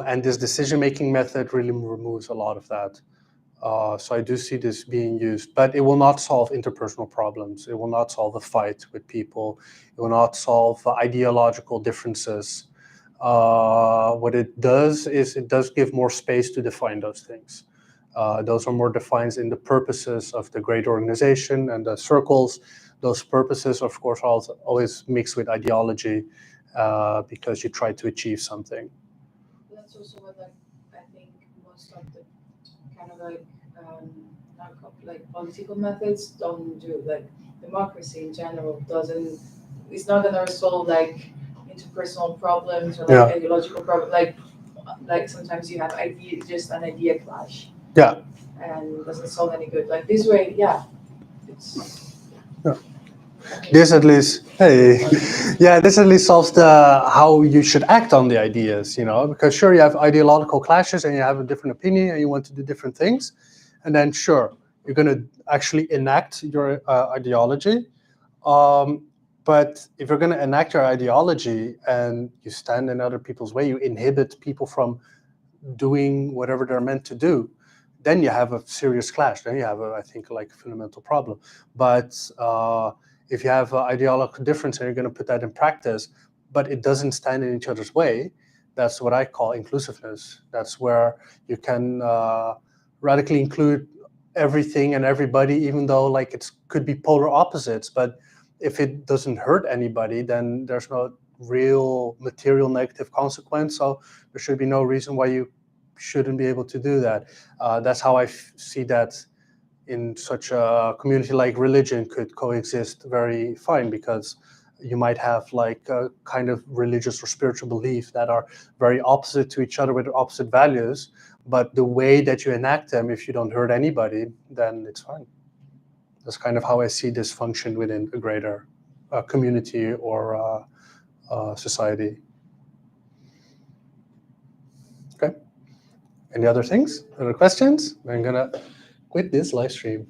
And this decision-making method really removes a lot of that. So I do see this being used, but it will not solve interpersonal problems. It will not solve a fight with people. It will not solve ideological differences. What it does is it does give more space to define those things. Those are more defined in the purposes of the great organization and the circles. Those purposes, of course, are always mixed with ideology because you try to achieve something. That's also what I think most of the kind of political methods don't do. Like democracy in general it's not gonna resolve interpersonal problems or ideological problems. Like sometimes you have just an idea clash. Yeah. And it doesn't solve any good. Like this way, it's. Yeah. This at least solves how you should act on the ideas, because sure, you have ideological clashes and you have a different opinion and you want to do different things, and then sure, you're going to actually enact your ideology. But if you're going to enact your ideology and you stand in other people's way, you inhibit people from doing whatever they're meant to do, then you have a serious clash. Then you have, I think, a fundamental problem. But if you have ideological difference and you're going to put that in practice, but it doesn't stand in each other's way, that's what I call inclusiveness. That's where you can radically include everything and everybody, even though it could be polar opposites. But if it doesn't hurt anybody, then there's no real material negative consequence. So there should be no reason why you shouldn't be able to do that. That's how I see that in such a community like religion could coexist very fine, because you might have a kind of religious or spiritual belief that are very opposite to each other with opposite values, but the way that you enact them, if you don't hurt anybody, then it's fine. That's kind of how I see this function within a greater community or society. Okay. Any other things? Other questions? I'm gonna quit this live stream.